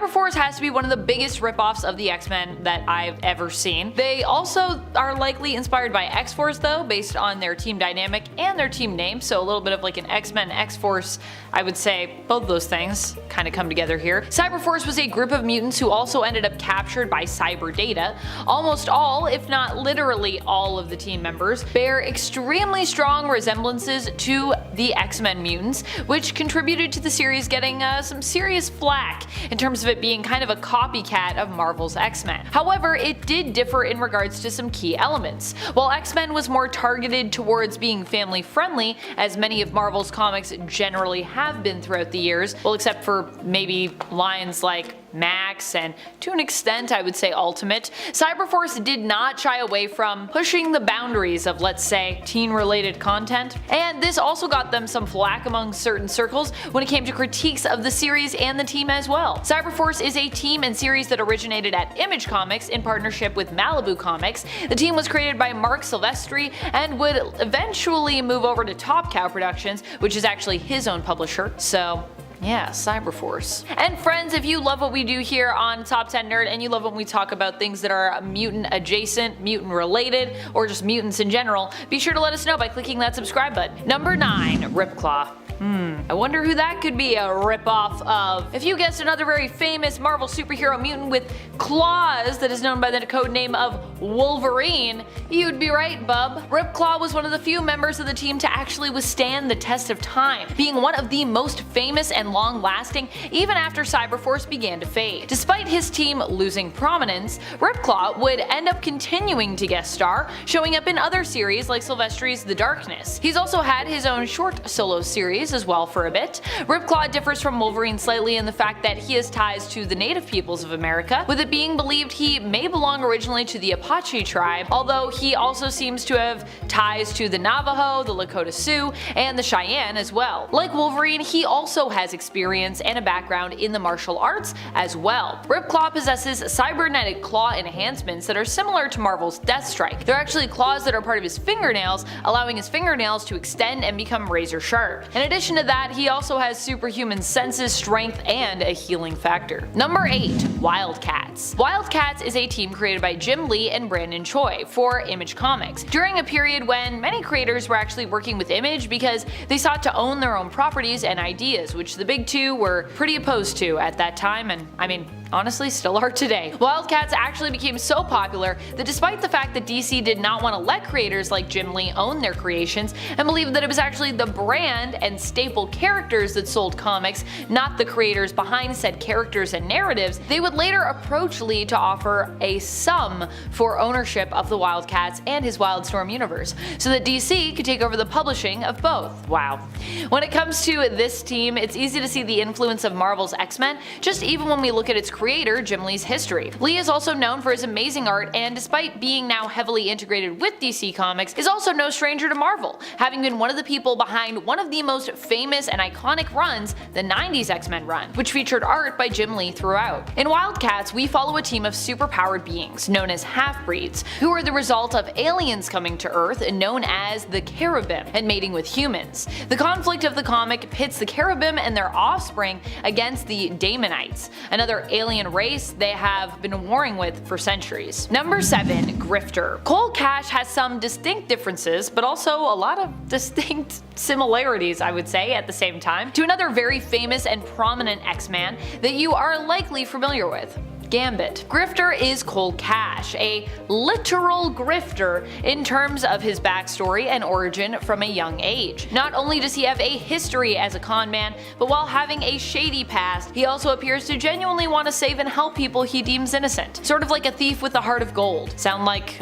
Cyberforce has to be one of the biggest ripoffs of the X-Men that I've ever seen. They also are likely inspired by X-Force though, based on their team dynamic and their team name, so a little bit of like an X-Men X-Force. I would say both of those things kind of come together here. Cyberforce was a group of mutants who also ended up captured by cyber data. Almost all, if not literally all of the team members, bear extremely strong resemblances to the X-Men mutants, which contributed to the series getting some serious flack in terms of it being kind of a copycat of Marvel's X-Men. However, it did differ in regards to some key elements. While X-Men was more targeted towards being family friendly, as many of Marvel's comics generally have been throughout the years, well except for maybe lines like Max and to an extent I would say Ultimate, Cyberforce did not shy away from pushing the boundaries of, let's say, teen related content, and this also got them some flack among certain circles when it came to critiques of the series and the team as well. Cyberforce is a team and series that originated at Image Comics in partnership with Malibu Comics. The team was created by Mark Silvestri and would eventually move over to Top Cow Productions, which is actually his own publisher, so yeah, Cyberforce. And friends, if you love what we do here on Top 10 Nerd and you love when we talk about things that are mutant adjacent, mutant related, or just mutants in general, be sure to let us know by clicking that subscribe button. Number 9. Ripclaw. I wonder who that could be a ripoff of. If you guessed another very famous Marvel superhero mutant with claws that is known by the code name of Wolverine, you'd be right, bub. Ripclaw was one of the few members of the team to actually withstand the test of time, being one of the most famous and long-lasting even after Cyberforce began to fade. Despite his team losing prominence, Ripclaw would end up continuing to guest star, showing up in other series like Silvestri's The Darkness. He's also had his own short solo series as well for a bit. Ripclaw differs from Wolverine slightly in the fact that he has ties to the native peoples of America, with it being believed he may belong originally to the Apache tribe, although he also seems to have ties to the Navajo, the Lakota Sioux, and the Cheyenne as well. Like Wolverine, he also has experience and a background in the martial arts as well. Ripclaw possesses cybernetic claw enhancements that are similar to Marvel's Deathstrike. They're actually claws that are part of his fingernails, allowing his fingernails to extend and become razor sharp. In addition to that, he also has superhuman senses, strength, and a healing factor. Number 8. Wildcats. Wildcats is a team created by Jim Lee and Brandon Choi for Image Comics, during a period when many creators were actually working with Image because they sought to own their own properties and ideas, which the big two were pretty opposed to at that time, and I mean, honestly still are today. Wildcats actually became so popular that despite the fact that DC did not want to let creators like Jim Lee own their creations and believed that it was actually the brand and staple characters that sold comics, not the creators behind said characters and narratives, they would later approach Lee to offer a sum for ownership of the Wildcats and his Wildstorm universe, so that DC could take over the publishing of both. Wow. When it comes to this team, it's easy to see the influence of Marvel's X-Men, just even when we look at its creator, Jim Lee's history. Lee is also known for his amazing art, and despite being now heavily integrated with DC Comics, is also no stranger to Marvel, having been one of the people behind one of the most famous and iconic runs, the 90s X-Men run, which featured art by Jim Lee throughout. In Wildcats, we follow a team of superpowered beings, known as half-breeds, who are the result of aliens coming to Earth, known as the Cherubim, and mating with humans. The conflict of the comic pits the Cherubim and their offspring against the Daemonites, another alien race they have been warring with for centuries. Number 7. Grifter. Cole Cash has some distinct differences, but also a lot of distinct similarities, I would say, at the same time, to another very famous and prominent X-Man that you are likely familiar with. Gambit. Grifter is Cole Cash, a literal grifter in terms of his backstory and origin from a young age. Not only does he have a history as a con man, but while having a shady past, he also appears to genuinely want to save and help people he deems innocent. Sort of like a thief with a heart of gold. Sound like,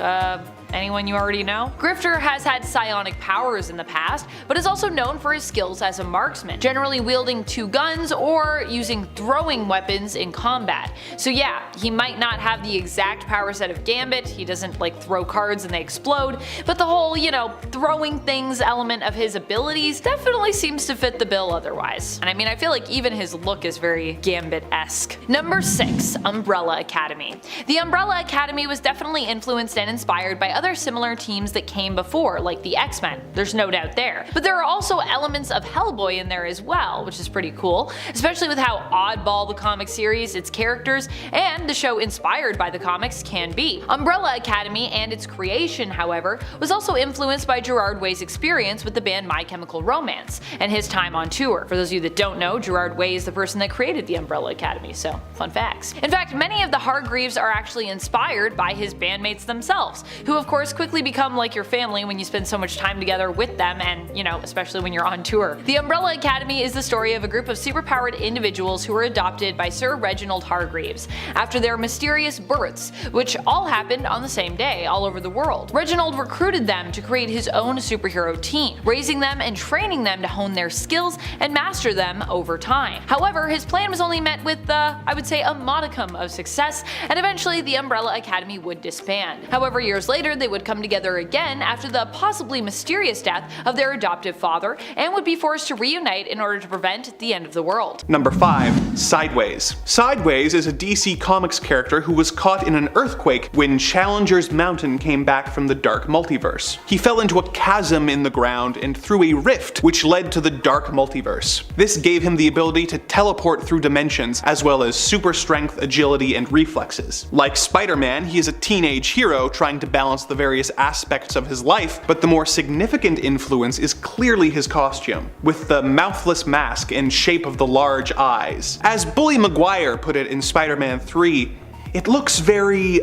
anyone you already know? Grifter has had psionic powers in the past, but is also known for his skills as a marksman, generally wielding 2 guns or using throwing weapons in combat. So yeah, he might not have the exact power set of Gambit, he doesn't like throw cards and they explode, but the whole, throwing things element of his abilities definitely seems to fit the bill otherwise. And I mean, I feel like even his look is very Gambit-esque. Number 6. Umbrella Academy. The Umbrella Academy was definitely influenced and inspired by other similar teams that came before, like the X-Men. There's no doubt there. But there are also elements of Hellboy in there as well, which is pretty cool, especially with how oddball the comic series, its characters, and the show inspired by the comics can be. Umbrella Academy and its creation, however, was also influenced by Gerard Way's experience with the band My Chemical Romance and his time on tour. For those of you that don't know, Gerard Way is the person that created the Umbrella Academy, so fun facts. In fact, many of the Hargreeves are actually inspired by his bandmates themselves, who of course quickly become like your family when you spend so much time together with them and, you know, especially when you're on tour. The Umbrella Academy is the story of a group of superpowered individuals who were adopted by Sir Reginald Hargreeves after their mysterious births, which all happened on the same day all over the world. Reginald recruited them to create his own superhero team, raising them and training them to hone their skills and master them over time. However, his plan was only met with, I would say, a modicum of success, and eventually the Umbrella Academy would disband. However, years later they would come together again after the possibly mysterious death of their adoptive father and would be forced to reunite in order to prevent the end of the world. Number 5. Sideways. Sideways is a DC Comics character who was caught in an earthquake when Challenger's Mountain came back from the Dark Multiverse. He fell into a chasm in the ground and through a rift which led to the Dark Multiverse. This gave him the ability to teleport through dimensions, as well as super strength, agility, and reflexes. Like Spider-Man, he is a teenage hero trying to balance the various aspects of his life, but the more significant influence is clearly his costume, with the mouthless mask and shape of the large eyes. As Bully Maguire put it in Spider-Man 3, it looks very,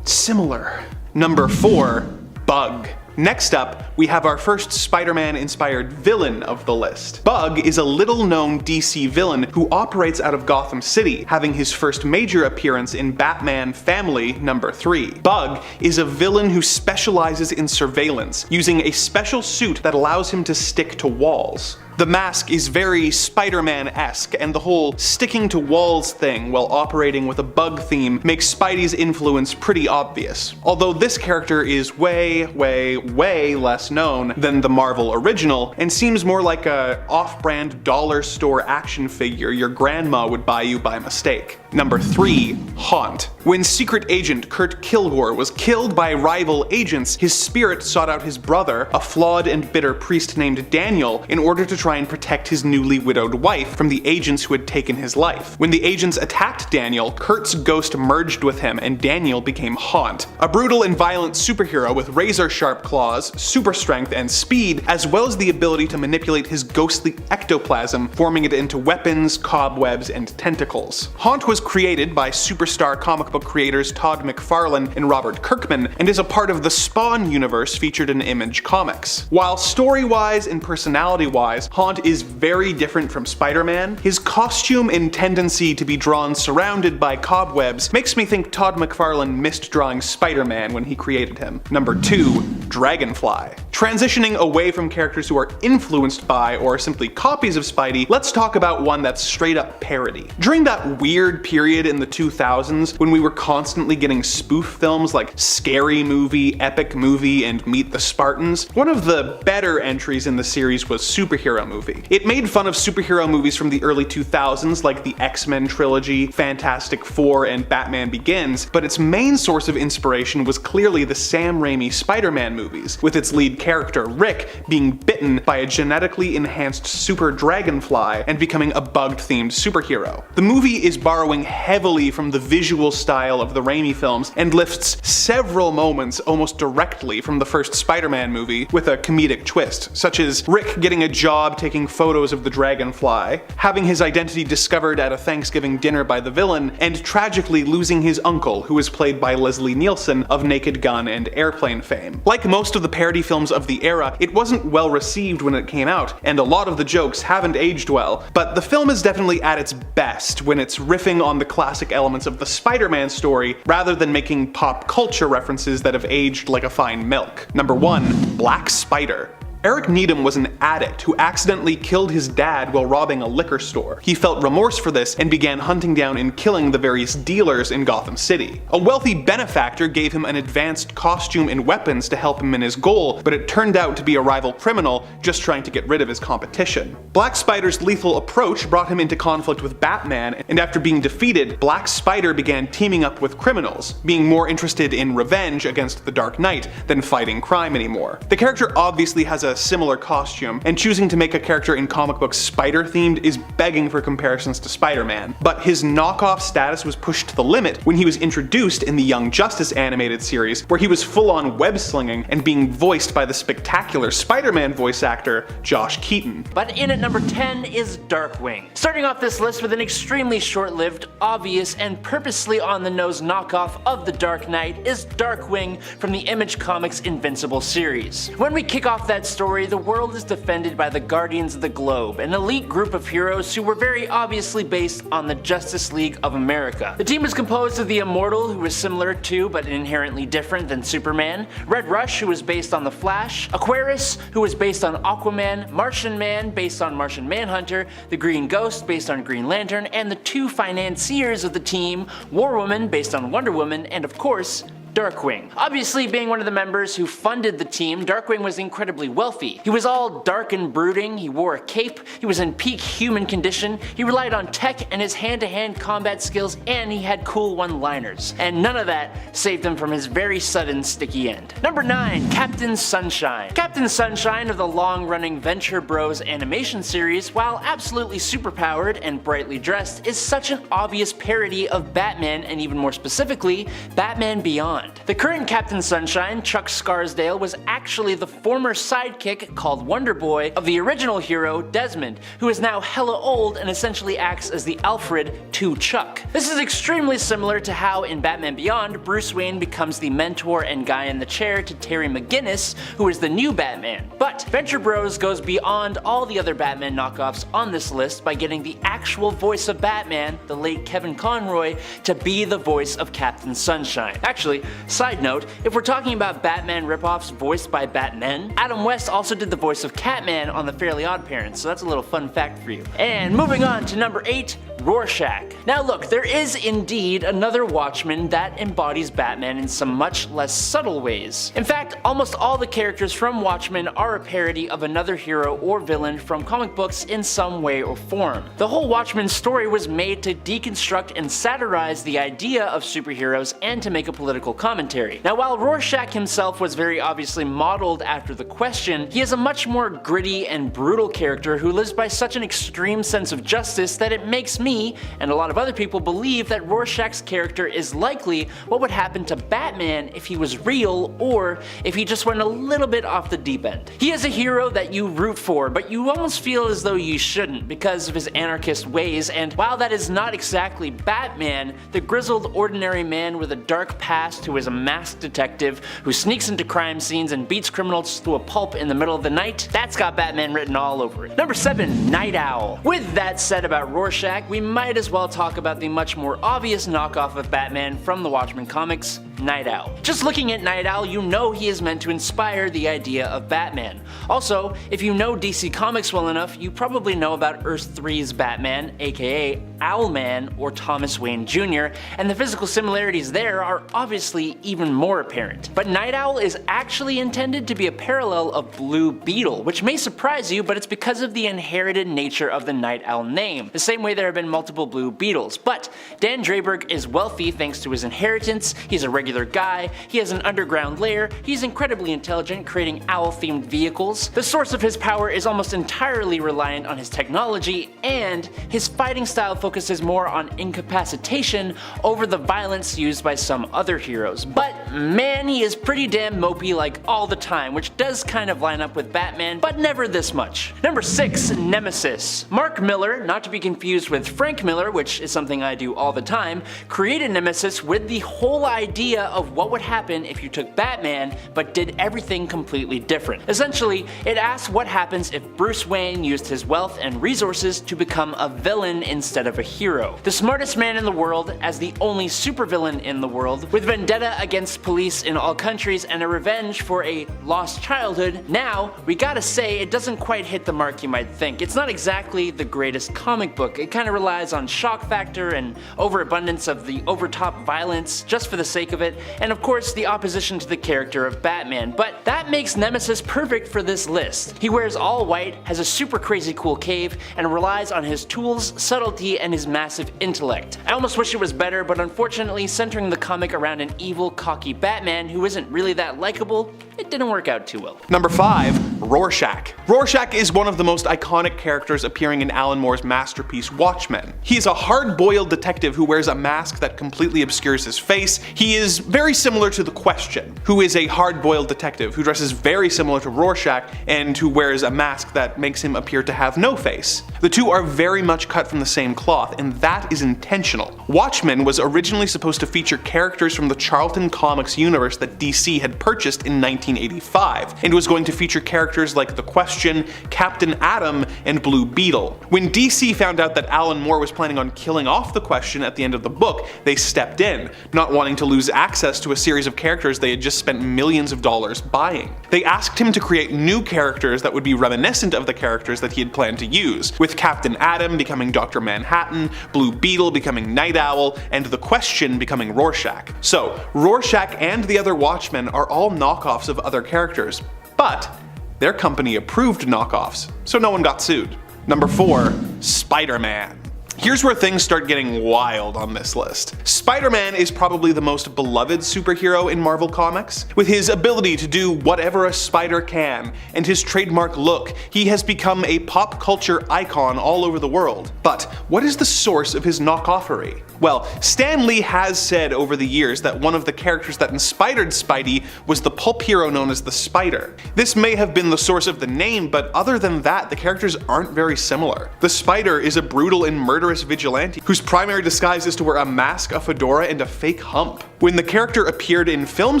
similar. Number 4. Bug. Next up, we have our first Spider-Man inspired villain of the list. Bug is a little-known DC villain who operates out of Gotham City, having his first major appearance in Batman Family number 3. Bug is a villain who specializes in surveillance, using a special suit that allows him to stick to walls. The mask is very Spider-Man-esque, and the whole sticking to walls thing while operating with a bug theme makes Spidey's influence pretty obvious. Although this character is way less known than the Marvel original, and seems more like a off-brand dollar store action figure your grandma would buy you by mistake. Number 3. Haunt. When Secret Agent Kurt Kilgore was killed by rival agents, his spirit sought out his brother, a flawed and bitter priest named Daniel, in order to try and protect his newly widowed wife from the agents who had taken his life. When the agents attacked Daniel, Kurt's ghost merged with him and Daniel became Haunt, a brutal and violent superhero with razor-sharp claws, super strength, and speed, as well as the ability to manipulate his ghostly ectoplasm, forming it into weapons, cobwebs, and tentacles. Haunt was created by superstar comic book creators Todd McFarlane and Robert Kirkman, and is a part of the Spawn universe featured in Image Comics. While story-wise and personality-wise, Haunt is very different from Spider-Man, his costume and tendency to be drawn surrounded by cobwebs makes me think Todd McFarlane missed drawing Spider-Man when he created him. Number 2. Dragonfly. Transitioning away from characters who are influenced by or simply copies of Spidey, let's talk about one that's straight up parody. During that weird period in the 2000s when we were constantly getting spoof films like Scary Movie, Epic Movie, and Meet the Spartans, one of the better entries in the series was Superhero Movie. It made fun of superhero movies from the early 2000s like the X-Men trilogy, Fantastic Four, and Batman Begins, but its main source of inspiration was clearly the Sam Raimi Spider-Man movies, with its lead character, Rick, being bitten by a genetically enhanced super dragonfly and becoming a bug-themed superhero. The movie is borrowing heavily from the visual style of the Raimi films and lifts several moments almost directly from the first Spider-Man movie with a comedic twist, such as Rick getting a job taking photos of the dragonfly, having his identity discovered at a Thanksgiving dinner by the villain, and tragically losing his uncle, who is played by Leslie Nielsen of Naked Gun and Airplane fame. Like most of the parody films of the era, it wasn't well received when it came out, and a lot of the jokes haven't aged well, but the film is definitely at its best when it's riffing on the classic elements of the Spider-Man story rather than making pop culture references that have aged like a fine milk. Number 1. Black Spider. Eric Needham was an addict who accidentally killed his dad while robbing a liquor store. He felt remorse for this and began hunting down and killing the various dealers in Gotham City. A wealthy benefactor gave him an advanced costume and weapons to help him in his goal, but it turned out to be a rival criminal just trying to get rid of his competition. Black Spider's lethal approach brought him into conflict with Batman, and after being defeated, Black Spider began teaming up with criminals, being more interested in revenge against the Dark Knight than fighting crime anymore. The character obviously has a similar costume, and choosing to make a character in comic books spider-themed is begging for comparisons to Spider-Man, but his knockoff status was pushed to the limit when he was introduced in the Young Justice animated series, where he was full-on web-slinging and being voiced by the spectacular Spider-Man voice actor Josh Keaton. But in at number 10 is Darkwing. Starting off this list with an extremely short-lived, obvious, and purposely on-the-nose knockoff of the Dark Knight is Darkwing from the Image Comics Invincible series. When we kick off that story, the world is defended by the Guardians of the Globe, an elite group of heroes who were very obviously based on the Justice League of America. The team is composed of the Immortal, who is similar to but inherently different than Superman, Red Rush, who is based on the Flash, Aquarius, who is based on Aquaman, Martian Man, based on Martian Manhunter, the Green Ghost, based on Green Lantern, and the two financiers of the team, War Woman, based on Wonder Woman, and of course, Darkwing. Obviously, being one of the members who funded the team, Darkwing was incredibly wealthy. He was all dark and brooding, he wore a cape, he was in peak human condition, he relied on tech and his hand-to-hand combat skills, and he had cool one-liners. And none of that saved him from his very sudden sticky end. Number 9. Captain Sunshine. Captain Sunshine of the long-running Venture Bros animation series, while absolutely superpowered and brightly dressed, is such an obvious parody of Batman, and even more specifically, Batman Beyond. The current Captain Sunshine, Chuck Scarsdale, was actually the former sidekick called Wonder Boy of the original hero Desmond, who is now hella old and essentially acts as the Alfred to Chuck. This is extremely similar to how in Batman Beyond, Bruce Wayne becomes the mentor and guy in the chair to Terry McGinnis, who is the new Batman. But Venture Bros goes beyond all the other Batman knockoffs on this list by getting the actual voice of Batman, the late Kevin Conroy, to be the voice of Captain Sunshine. Actually, side note, if we're talking about Batman ripoffs voiced by Batmen, Adam West also did the voice of Catman on The Fairly Odd Parents, so that's a little fun fact for you. And moving on to number 8, Rorschach. Now look, there is indeed another Watchman that embodies Batman in some much less subtle ways. In fact, almost all the characters from Watchmen are a parody of another hero or villain from comic books in some way or form. The whole Watchmen story was made to deconstruct and satirize the idea of superheroes and to make a political commentary. Now while Rorschach himself was very obviously modeled after the Question, he is a much more gritty and brutal character who lives by such an extreme sense of justice that it makes me and a lot of other people believe that Rorschach's character is likely what would happen to Batman if he was real, or if he just went a little bit off the deep end. He is a hero that you root for, but you almost feel as though you shouldn't because of his anarchist ways, and while that is not exactly Batman, the grizzled ordinary man with a dark past who is a masked detective who sneaks into crime scenes and beats criminals to a pulp in the middle of the night, that's got Batman written all over it. Number 7. Night Owl. With that said about Rorschach, we might as well talk about the much more obvious knockoff of Batman from the Watchmen comics, Night Owl. Just looking at Night Owl, you know he is meant to inspire the idea of Batman. Also, if you know DC Comics well enough, you probably know about Earth 3's Batman, aka Owlman or Thomas Wayne Jr., and the physical similarities there are obviously even more apparent. But Night Owl is actually intended to be a parallel of Blue Beetle, which may surprise you, but it's because of the inherited nature of the Night Owl name, the same way there have been multiple Blue Beetles. But Dan Drayberg is wealthy thanks to his inheritance, he's a regular guy, he has an underground lair, he's incredibly intelligent, creating owl-themed vehicles. The source of his power is almost entirely reliant on his technology, and his fighting style focuses more on incapacitation over the violence used by some other heroes. But man, he is pretty damn mopey like all the time, which does kind of line up with Batman, but never this much. Number 6. Nemesis. Mark Miller, not to be confused with Frank Miller, which is something I do all the time, created Nemesis with the whole idea of what would happen if you took Batman but did everything completely different. Essentially, it asks what happens if Bruce Wayne used his wealth and resources to become a villain instead of a hero. The smartest man in the world as the only supervillain in the world, with vendetta against police in all countries and a revenge for a lost childhood. Now, we gotta say it doesn't quite hit the mark you might think. It's not exactly the greatest comic book. It kinda relies on shock factor and overabundance of the overtop violence just for the sake of it, and of course the opposition to the character of Batman, but that makes Nemesis perfect for this list. He wears all white, has a super crazy cool cave, and relies on his tools, subtlety, and his massive intellect. I almost wish it was better, but unfortunately centering the comic around an evil, cocky Batman who isn't really that likable, it didn't work out too well. Number 5. Rorschach. Rorschach is one of the most iconic characters appearing in Alan Moore's masterpiece Watchmen. He is a hard-boiled detective who wears a mask that completely obscures his face. He is very similar to The Question, who is a hard-boiled detective who dresses very similar to Rorschach and who wears a mask that makes him appear to have no face. The two are very much cut from the same cloth, and that is intentional. Watchmen was originally supposed to feature characters from the Charlton Comics universe that DC had purchased in 1985, and was going to feature characters like The Question, Captain Atom, and Blue Beetle. When DC found out that Alan Moore was planning on killing off The Question at the end of the book, they stepped in, not wanting to lose access to a series of characters they had just spent millions of dollars buying. They asked him to create new characters that would be reminiscent of the characters that he had planned to use, with Captain Atom becoming Dr. Manhattan, Blue Beetle becoming Night Owl, and The Question becoming Rorschach. So, Rorschach and the other Watchmen are all knockoffs of other characters, but their company approved knockoffs, so no one got sued. Number 4. Spider-Man. Here's where things start getting wild on this list. Spider-Man is probably the most beloved superhero in Marvel Comics. With his ability to do whatever a spider can, and his trademark look, he has become a pop culture icon all over the world. But what is the source of his knockoffery? Well, Stan Lee has said over the years that one of the characters that inspired Spidey was the pulp hero known as the Spider. This may have been the source of the name, but other than that, the characters aren't very similar. The Spider is a brutal and murderous vigilante whose primary disguise is to wear a mask, a fedora, and a fake hump. When the character appeared in film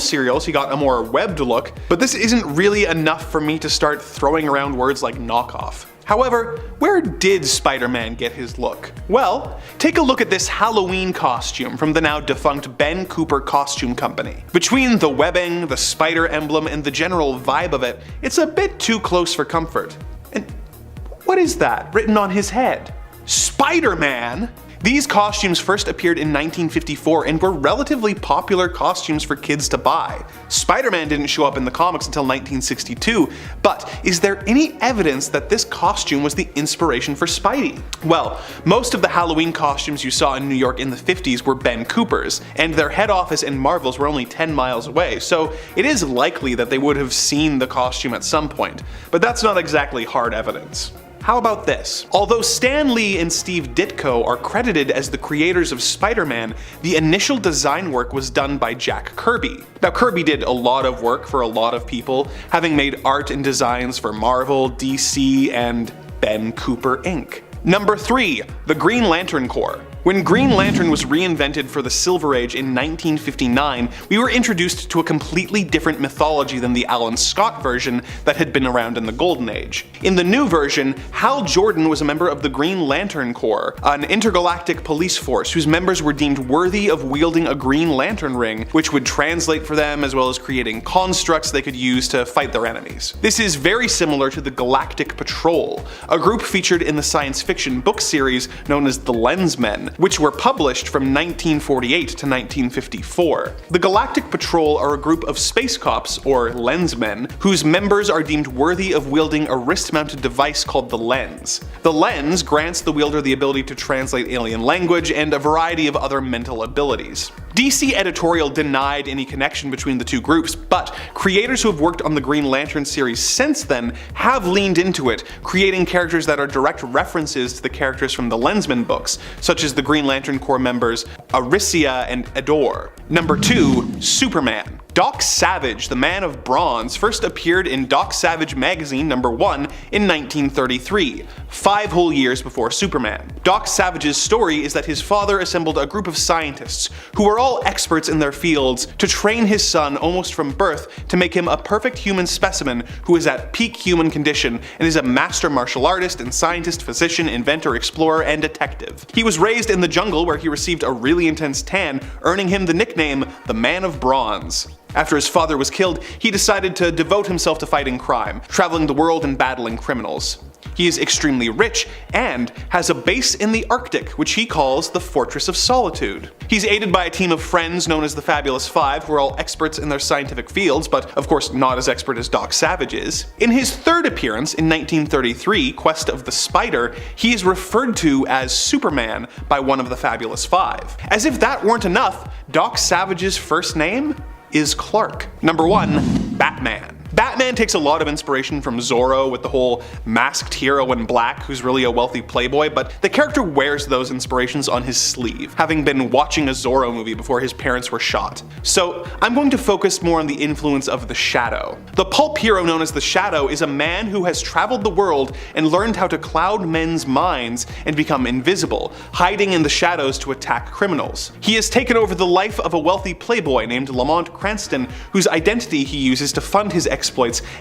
serials, he got a more webbed look, but this isn't really enough for me to start throwing around words like knockoff. However, where did Spider-Man get his look? Well, take a look at this Halloween costume from the now defunct Ben Cooper Costume Company. Between the webbing, the spider emblem, and the general vibe of it, it's a bit too close for comfort. And what is that written on his head? Spider-Man? These costumes first appeared in 1954 and were relatively popular costumes for kids to buy. Spider-Man didn't show up in the comics until 1962, but is there any evidence that this costume was the inspiration for Spidey? Well, most of the Halloween costumes you saw in New York in the 50s were Ben Cooper's, and their head office in Marvel's were only 10 miles away, so it is likely that they would have seen the costume at some point, but that's not exactly hard evidence. How about this? Although Stan Lee and Steve Ditko are credited as the creators of Spider-Man, the initial design work was done by Jack Kirby. Now, Kirby did a lot of work for a lot of people, having made art and designs for Marvel, DC, and Ben Cooper Inc. Number 3. The Green Lantern Corps. When Green Lantern was reinvented for the Silver Age in 1959, we were introduced to a completely different mythology than the Alan Scott version that had been around in the Golden Age. In the new version, Hal Jordan was a member of the Green Lantern Corps, an intergalactic police force whose members were deemed worthy of wielding a Green Lantern ring, which would translate for them as well as creating constructs they could use to fight their enemies. This is very similar to the Galactic Patrol, a group featured in the science fiction book series known as the Lensmen, which were published from 1948 to 1954. The Galactic Patrol are a group of space cops, or lensmen, whose members are deemed worthy of wielding a wrist-mounted device called the lens. The lens grants the wielder the ability to translate alien language and a variety of other mental abilities. DC editorial denied any connection between the two groups, but creators who have worked on the Green Lantern series since then have leaned into it, creating characters that are direct references to the characters from the Lensman books, such as the Green Lantern Corps members Aricia and Ador. Number 2. Superman. Doc Savage, the Man of Bronze, first appeared in Doc Savage Magazine #1 in 1933, 5 whole years before Superman. Doc Savage's story is that his father assembled a group of scientists who were all experts in their fields to train his son almost from birth to make him a perfect human specimen who is at peak human condition and is a master martial artist and scientist, physician, inventor, explorer, and detective. He was raised in the jungle where he received a really intense tan, earning him the nickname the Man of Bronze. After his father was killed, he decided to devote himself to fighting crime, traveling the world and battling criminals. He is extremely rich and has a base in the Arctic, which he calls the Fortress of Solitude. He's aided by a team of friends known as the Fabulous Five, who are all experts in their scientific fields, but of course not as expert as Doc Savage is. In his third appearance in 1933, Quest of the Spider, he is referred to as Superman by one of the Fabulous Five. As if that weren't enough, Doc Savage's first name is Clark. Number 1. Batman. Batman takes a lot of inspiration from Zorro with the whole masked hero in black who's really a wealthy playboy, but the character wears those inspirations on his sleeve, having been watching a Zorro movie before his parents were shot. So I'm going to focus more on the influence of the Shadow. The pulp hero known as the Shadow is a man who has traveled the world and learned how to cloud men's minds and become invisible, hiding in the shadows to attack criminals. He has taken over the life of a wealthy playboy named Lamont Cranston, whose identity he uses to fund his exploits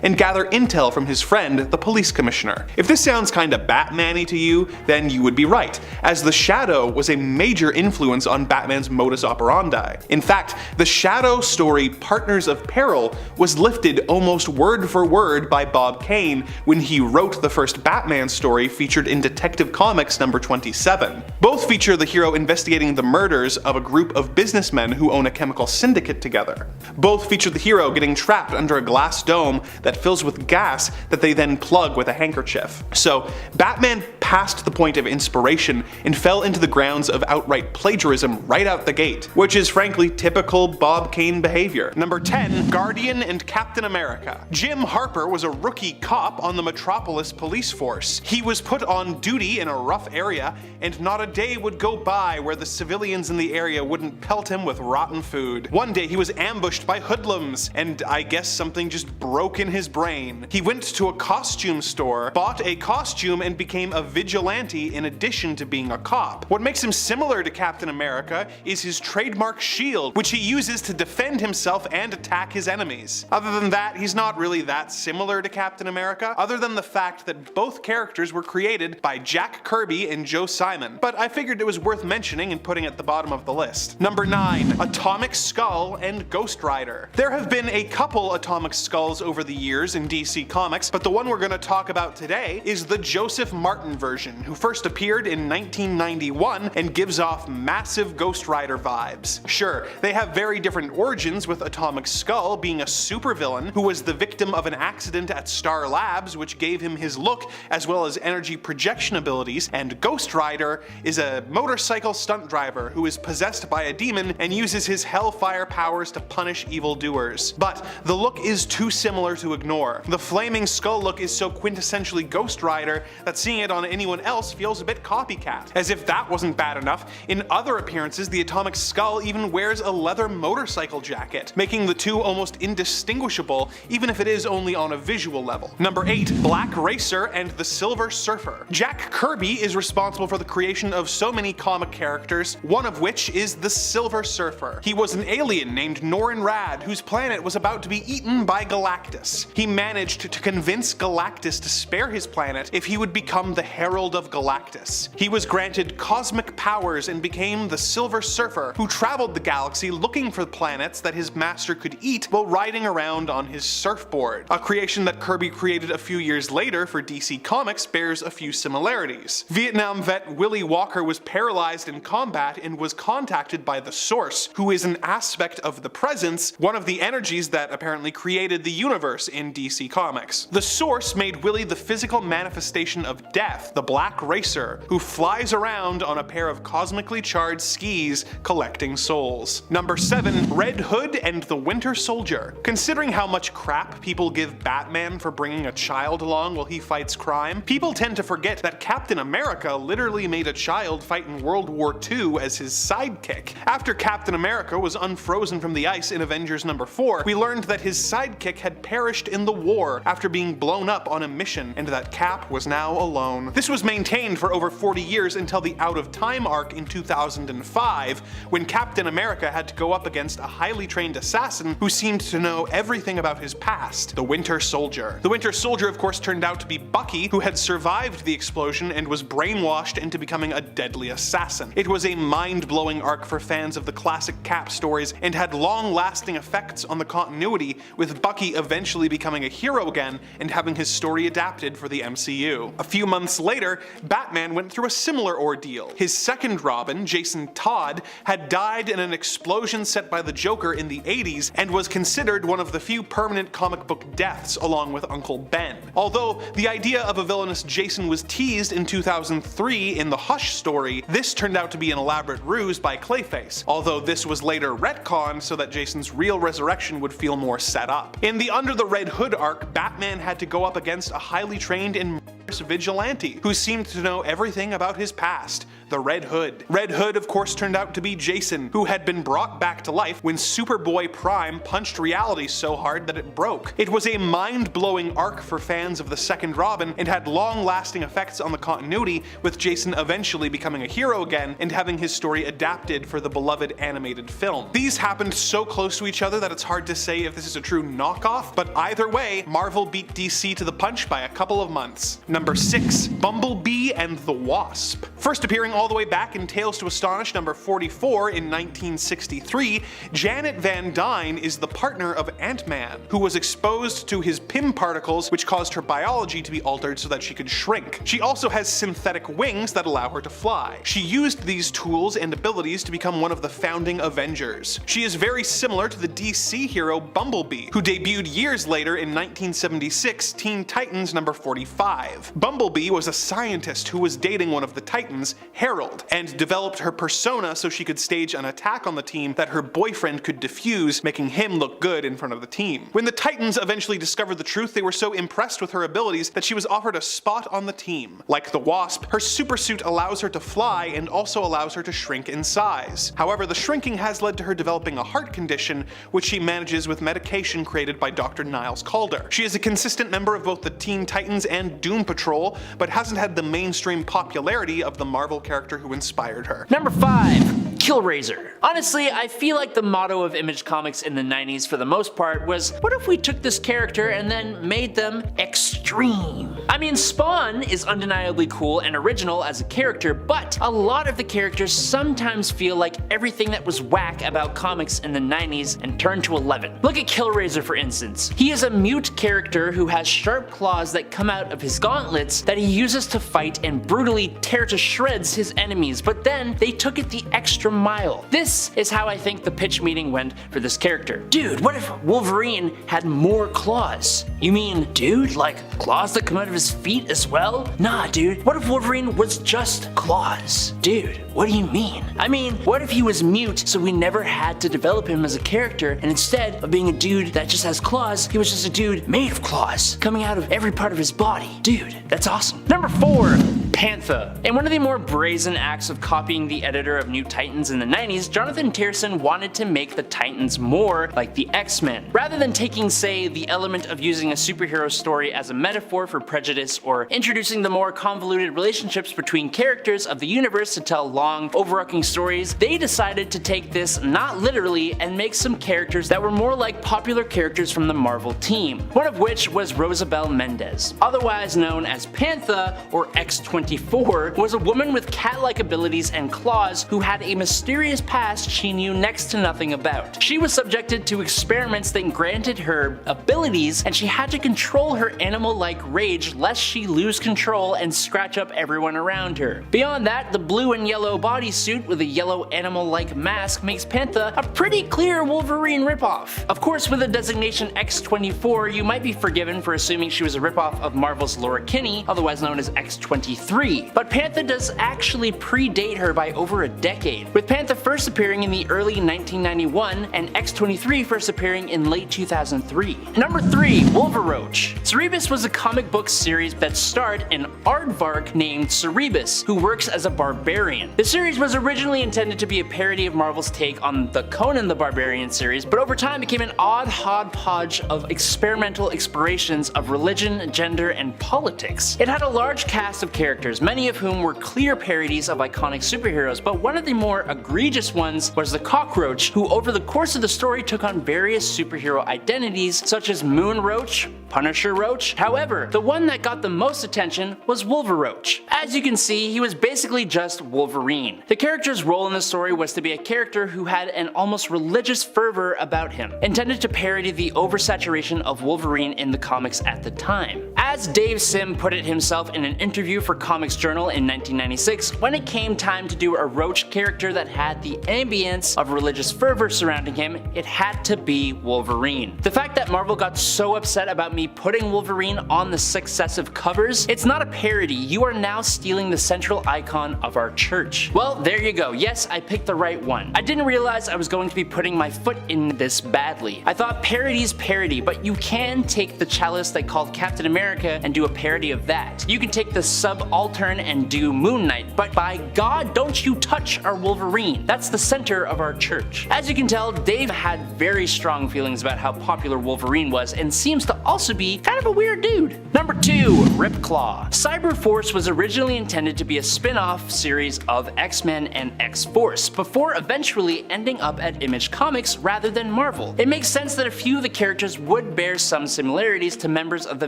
and gather intel from his friend, the police commissioner. If this sounds kinda Batman-y to you, then you would be right, as the Shadow was a major influence on Batman's modus operandi. In fact, the Shadow story Partners of Peril was lifted almost word for word by Bob Kane when he wrote the first Batman story featured in Detective Comics #27. Both feature the hero investigating the murders of a group of businessmen who own a chemical syndicate together. Both feature the hero getting trapped under a glass dome that fills with gas that they then plug with a handkerchief. So Batman passed the point of inspiration and fell into the grounds of outright plagiarism right out the gate, which is frankly typical Bob Kane behavior. Number 10. Guardian and Captain America. Jim Harper was a rookie cop on the Metropolis police force. He was put on duty in a rough area, and not a day would go by where the civilians in the area wouldn't pelt him with rotten food. One day he was ambushed by hoodlums, and I guess something just broke in his brain. He went to a costume store, bought a costume, and became a vigilante in addition to being a cop. What makes him similar to Captain America is his trademark shield, which he uses to defend himself and attack his enemies. Other than that, he's not really that similar to Captain America, other than the fact that both characters were created by Jack Kirby and Joe Simon, but I figured it was worth mentioning and putting at the bottom of the list. Number 9. Atomic Skull and Ghost Rider. There have been a couple Atomic Skulls over the years in DC Comics, but the one we're going to talk about today is the Joseph Martin version, who first appeared in 1991 and gives off massive Ghost Rider vibes. Sure, they have very different origins, with Atomic Skull being a supervillain who was the victim of an accident at Star Labs which gave him his look as well as energy projection abilities, and Ghost Rider is a motorcycle stunt driver who is possessed by a demon and uses his hellfire powers to punish evildoers. But the look is too similar to ignore. The flaming skull look is so quintessentially Ghost Rider that seeing it on anyone else feels a bit copycat. As if that wasn't bad enough, in other appearances the Atomic Skull even wears a leather motorcycle jacket, making the two almost indistinguishable even if it is only on a visual level. Number 8. Black Racer and the Silver Surfer. Jack Kirby is responsible for the creation of so many comic characters, one of which is the Silver Surfer. He was an alien named Norrin Rad whose planet was about to be eaten by Galactus. He managed to convince Galactus to spare his planet if he would become the Herald of Galactus. He was granted cosmic powers and became the Silver Surfer, who traveled the galaxy looking for planets that his master could eat while riding around on his surfboard. A creation that Kirby created a few years later for DC Comics bears a few similarities. Vietnam vet Willie Walker was paralyzed in combat and was contacted by the Source, who is an aspect of the Presence, one of the energies that apparently created the universe in DC Comics. The Source made Willie the physical manifestation of death, the Black Racer, who flies around on a pair of cosmically charged skis collecting souls. Number 7. Red Hood and the Winter Soldier. Considering how much crap people give Batman for bringing a child along while he fights crime, people tend to forget that Captain America literally made a child fight in World War II as his sidekick. After Captain America was unfrozen from the ice in Avengers number 4, we learned that his sidekick had perished in the war after being blown up on a mission, and that Cap was now alone. This was maintained for over 40 years until the Out of Time arc in 2005, when Captain America had to go up against a highly trained assassin who seemed to know everything about his past, the Winter Soldier. The Winter Soldier of course turned out to be Bucky, who had survived the explosion and was brainwashed into becoming a deadly assassin. It was a mind-blowing arc for fans of the classic Cap stories and had long-lasting effects on the continuity, with Bucky eventually becoming a hero again and having his story adapted for the MCU. A few months later, Batman went through a similar ordeal. His second Robin, Jason Todd, had died in an explosion set by the Joker in the 80s and was considered one of the few permanent comic book deaths along with Uncle Ben. Although the idea of a villainous Jason was teased in 2003 in the Hush story, this turned out to be an elaborate ruse by Clayface, although this was later retconned so that Jason's real resurrection would feel more set up. In the Under the Red Hood arc, Batman had to go up against a highly trained and murderous vigilante who seemed to know everything about his past, the Red Hood. Red Hood of course turned out to be Jason, who had been brought back to life when Superboy Prime punched reality so hard that it broke. It was a mind-blowing arc for fans of the second Robin and had long-lasting effects on the continuity, with Jason eventually becoming a hero again and having his story adapted for the beloved animated film. These happened so close to each other that it's hard to say if this is a true knockoff, but either way, Marvel beat DC to the punch by a couple of months. Number 6. Bumblebee and the Wasp. First appearing all the way back in Tales to Astonish number 44 in 1963, Janet Van Dyne is the partner of Ant-Man, who was exposed to his Pym particles, which caused her biology to be altered so that she could shrink. She also has synthetic wings that allow her to fly. She used these tools and abilities to become one of the founding Avengers. She is very similar to the DC hero Bumblebee, who debuted years later in 1976 Teen Titans number 45. Bumblebee was a scientist who was dating one of the Titans, Harold, and developed her persona so she could stage an attack on the team that her boyfriend could defuse, making him look good in front of the team. When the Titans eventually discovered the truth, they were so impressed with her abilities that she was offered a spot on the team. Like the Wasp, her supersuit allows her to fly and also allows her to shrink in size. However, the shrinking has led to her developing a heart condition, which she manages with medication created by Dr. Niles Calder. She is a consistent member of both the Teen Titans and Doom Patrol, but hasn't had the mainstream popularity of the Marvel character who inspired her. Number 5. Killrazor. Honestly, I feel like the motto of Image Comics in the 90s for the most part was, what if we took this character and then made them extreme? I mean, Spawn is undeniably cool and original as a character, but a lot of the characters sometimes feel like everything that was whack about comics in the 90s and turned to 11. Look at Killrazor for instance. He is a mute character who has sharp claws that come out of his gauntlets that he uses to fight and brutally tear to shreds his enemies, but then they took it the extra mile. This is how I think the pitch meeting went for this character. Dude, what if Wolverine had more claws? You mean, dude, like claws that come out of his feet as well? Nah, dude, what if Wolverine was just claws? Dude, what do you mean? I mean, what if he was mute so we never had to develop him as a character, and instead of being a dude that just has claws, he was just a dude made of claws, coming out of every part of his body? Dude, that's awesome. Number 4. Panther. In one of the more brazen acts of copying the editor of New Titans in the 90s, Jonathan Tierson wanted to make the Titans more like the X-Men. Rather than taking, say, the element of using a superhero story as a metaphor for prejudice or introducing the more convoluted relationships between characters of the universe to tell long, overarching stories, they decided to take this not literally and make some characters that were more like popular characters from the Marvel team, one of which was Rosabelle Mendez, otherwise known as Panther or X-23. X-24 was a woman with cat-like abilities and claws who had a mysterious past she knew next to nothing about. She was subjected to experiments that granted her abilities, and she had to control her animal-like rage lest she lose control and scratch up everyone around her. Beyond that, the blue and yellow bodysuit with a yellow animal-like mask makes Panther a pretty clear Wolverine ripoff. Of course, with the designation X-24, you might be forgiven for assuming she was a ripoff of Marvel's Laura Kinney, otherwise known as X-23. But Panther does actually predate her by over a decade, with Panther first appearing in the early 1991 and X-23 first appearing in late 2003. Number 3. Wolveroach. Cerebus was a comic book series that starred an aardvark named Cerebus, who works as a barbarian. The series was originally intended to be a parody of Marvel's take on the Conan the Barbarian series, but over time became an odd hodgepodge of experimental explorations of religion, gender, and politics. It had a large cast of characters, many of whom were clear parodies of iconic superheroes, but one of the more egregious ones was the Cockroach, who over the course of the story took on various superhero identities such as Moon Roach, Punisher Roach. However, the one that got the most attention was Wolveroach. As you can see, he was basically just Wolverine. The character's role in the story was to be a character who had an almost religious fervor about him, intended to parody the oversaturation of Wolverine in the comics at the time. As Dave Sim put it himself in an interview for Comics Journal in 1996, when it came time to do a Roach character that had the ambience of religious fervor surrounding him, it had to be Wolverine. The fact that Marvel got so upset about me putting Wolverine on the successive covers, it's not a parody, you are now stealing the central icon of our church. Well, there you go, yes, I picked the right one. I didn't realize I was going to be putting my foot in this badly. I thought parody's parody, but you can take the chalice they called Captain America and do a parody of that. You can take the subaltern and do Moon Knight, but by God, don't you touch our Wolverine. That's the center of our church. As you can tell, Dave had very strong feelings about how popular Wolverine was and seems to also be kind of a weird dude. Number 2. Ripclaw. Cyberforce was originally intended to be a spin-off series of X-Men and X-Force, before eventually ending up at Image Comics rather than Marvel. It makes sense that a few of the characters would bear some similarities to members of the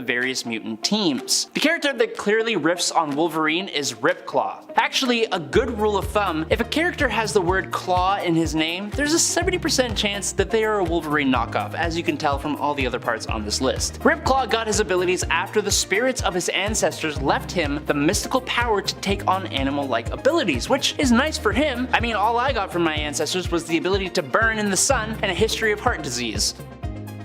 various mutant teams. The character that clearly riffs on Wolverine is Ripclaw. Actually, a good rule of thumb, if a character has the word claw in his name, there's a 70% chance that they are a Wolverine knockoff, as you can tell from all the other parts on this list. Ripclaw got his abilities after the spirits of his ancestors left him the mystical power to take on animal-like abilities, which is nice for him. I mean, all I got from my ancestors was the ability to burn in the sun and a history of heart disease.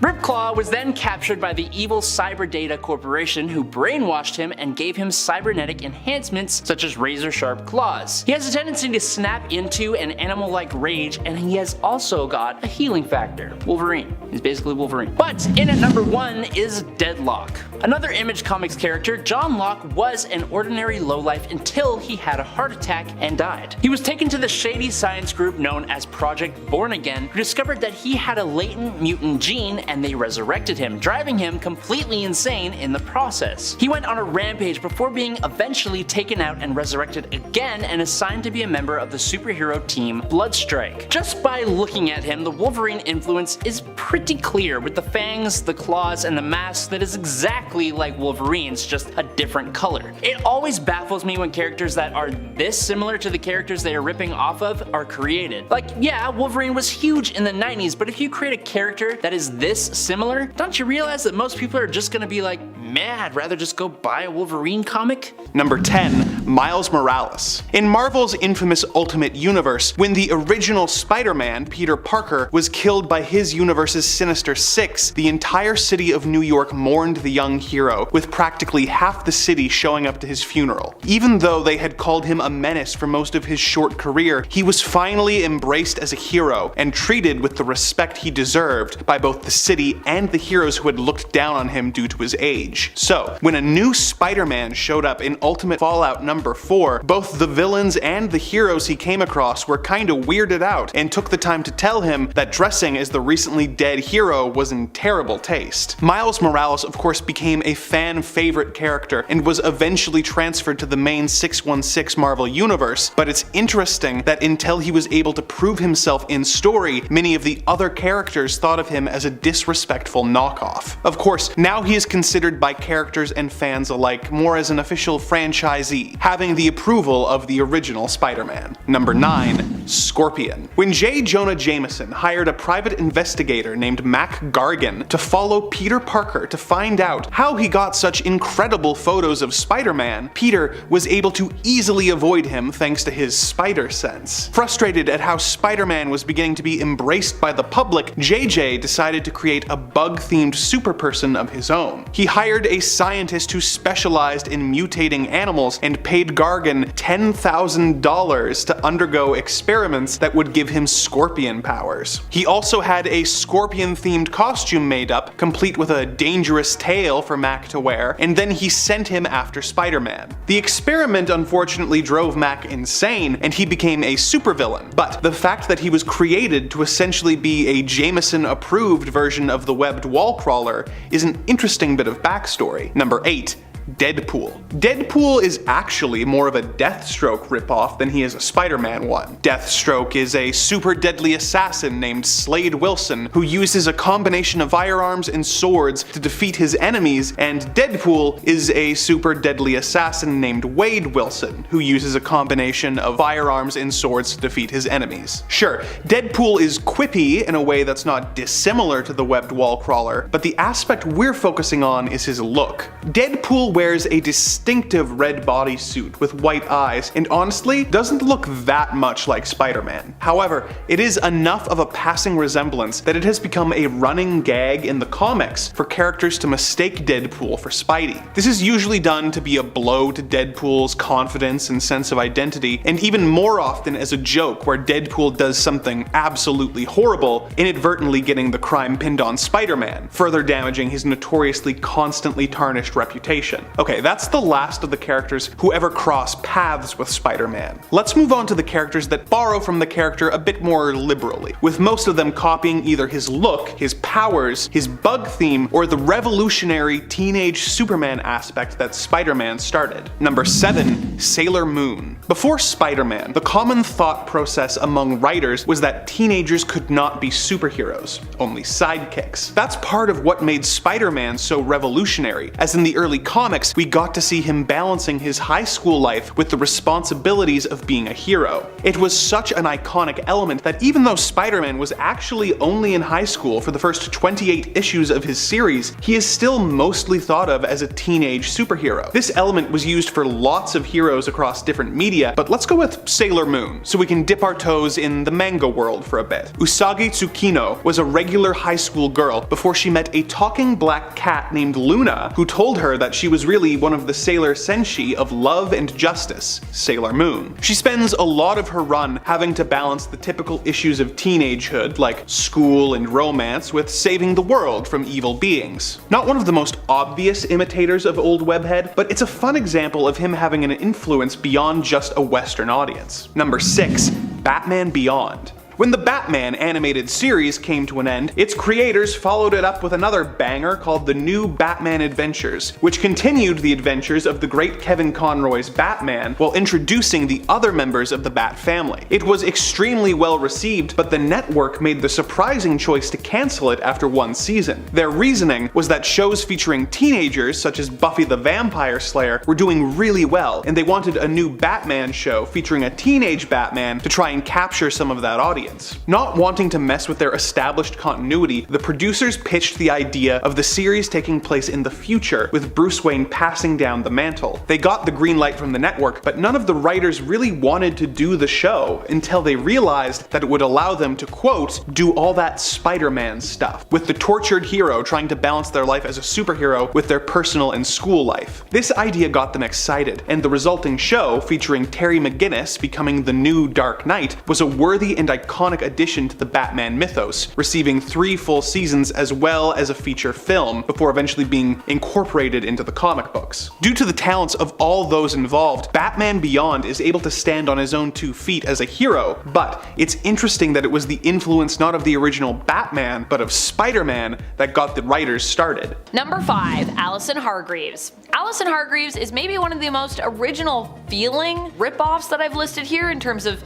Ripclaw was then captured by the evil Cyberdata Corporation, who brainwashed him and gave him cybernetic enhancements such as razor-sharp claws. He has a tendency to snap into an animal-like rage, and he has also got a healing factor. Wolverine. He's basically Wolverine. But in at number 1 is Deadlock. Another Image Comics character, John Locke was an ordinary lowlife until he had a heart attack and died. He was taken to the shady science group known as Project Born Again, who discovered that he had a latent mutant gene, and they resurrected him, driving him completely insane in the process. He went on a rampage before being eventually taken out and resurrected again and assigned to be a member of the superhero team Bloodstrike. Just by looking at him, the Wolverine influence is pretty clear, with the fangs, the claws, and the mask that is exactly like Wolverine's, just a different color. It always baffles me when characters that are this similar to the characters they are ripping off of are created. Like, yeah, Wolverine was huge in the 90s, but if you create a character that is this similar, don't you realize that most people are just gonna be like, man, I'd rather just go buy a Wolverine comic? Number 10. Miles Morales. In Marvel's infamous Ultimate Universe, when the original Spider-Man, Peter Parker, was killed by his universe's Sinister Six, the entire city of New York mourned the young hero, with practically half the city showing up to his funeral. Even though they had called him a menace for most of his short career, he was finally embraced as a hero and treated with the respect he deserved by both the city and the heroes who had looked down on him due to his age. So, when a new Spider-Man showed up in Ultimate Fallout number 4, both the villains and the heroes he came across were kinda weirded out and took the time to tell him that dressing as the recently dead hero was in terrible taste. Miles Morales of course became a fan favorite character and was eventually transferred to the main 616 Marvel universe, but it's interesting that until he was able to prove himself in story, many of the other characters thought of him as a disrespectful knockoff. Of course, now he is considered by by characters and fans alike more as an official franchisee, having the approval of the original Spider-Man. Number 9. Scorpion. When J. Jonah Jameson hired a private investigator named Mac Gargan to follow Peter Parker to find out how he got such incredible photos of Spider-Man, Peter was able to easily avoid him thanks to his spider sense. Frustrated at how Spider-Man was beginning to be embraced by the public, JJ decided to create a bug-themed superperson of his own. He hired a scientist who specialized in mutating animals and paid Gargan $10,000 to undergo experiments that would give him scorpion powers. He also had a scorpion-themed costume made up, complete with a dangerous tail for Mac to wear, and then he sent him after Spider-Man. The experiment unfortunately drove Mac insane, and he became a supervillain, but the fact that he was created to essentially be a Jameson-approved version of the webbed wall crawler is an interesting bit of backstory. Number 8. Deadpool. Deadpool is actually more of a Deathstroke ripoff than he is a Spider-Man one. Deathstroke is a super deadly assassin named Slade Wilson who uses a combination of firearms and swords to defeat his enemies, and Deadpool is a super deadly assassin named Wade Wilson who uses a combination of firearms and swords to defeat his enemies. Sure, Deadpool is quippy in a way that's not dissimilar to the webbed wall crawler, but the aspect we're focusing on is his look. Deadpool wears a distinctive red bodysuit with white eyes, and honestly doesn't look that much like Spider-Man. However, it is enough of a passing resemblance that it has become a running gag in the comics for characters to mistake Deadpool for Spidey. This is usually done to be a blow to Deadpool's confidence and sense of identity, and even more often as a joke where Deadpool does something absolutely horrible, inadvertently getting the crime pinned on Spider-Man, further damaging his notoriously constantly tarnished reputation. Okay, that's the last of the characters who ever cross paths with Spider-Man. Let's move on to the characters that borrow from the character a bit more liberally, with most of them copying either his look, his powers, his bug theme, or the revolutionary teenage Superman aspect that Spider-Man started. Number 7. Sailor Moon. Before Spider-Man, the common thought process among writers was that teenagers could not be superheroes, only sidekicks. That's part of what made Spider-Man so revolutionary, as in the early comics we got to see him balancing his high school life with the responsibilities of being a hero. It was such an iconic element that even though Spider-Man was actually only in high school for the first 28 issues of his series, he is still mostly thought of as a teenage superhero. This element was used for lots of heroes across different media, but let's go with Sailor Moon, so we can dip our toes in the manga world for a bit. Usagi Tsukino was a regular high school girl before she met a talking black cat named Luna, who told her that she was really one of the Sailor Senshi of love and justice, Sailor Moon. She spends a lot of her run having to balance the typical issues of teenagehood, like school and romance, with saving the world from evil beings. Not one of the most obvious imitators of old Webhead, but it's a fun example of him having an influence beyond just a Western audience. Number 6. Batman Beyond. When the Batman animated series came to an end, its creators followed it up with another banger called The New Batman Adventures, which continued the adventures of the great Kevin Conroy's Batman while introducing the other members of the Bat family. It was extremely well received, but the network made the surprising choice to cancel it after one season. Their reasoning was that shows featuring teenagers, such as Buffy the Vampire Slayer, were doing really well, and they wanted a new Batman show featuring a teenage Batman to try and capture some of that audience. Not wanting to mess with their established continuity, the producers pitched the idea of the series taking place in the future, with Bruce Wayne passing down the mantle. They got the green light from the network, but none of the writers really wanted to do the show until they realized that it would allow them to, quote, do all that Spider-Man stuff, with the tortured hero trying to balance their life as a superhero with their personal and school life. This idea got them excited, and the resulting show, featuring Terry McGinnis becoming the new Dark Knight, was a worthy and iconic addition to the Batman mythos, receiving 3 full seasons as well as a feature film before eventually being incorporated into the comic books. Due to the talents of all those involved, Batman Beyond is able to stand on his own 2 feet as a hero, but it's interesting that it was the influence not of the original Batman, but of Spider-Man that got the writers started. Number 5. Allison Hargreeves. Allison Hargreeves is maybe one of the most original feeling ripoffs that I've listed here in terms of,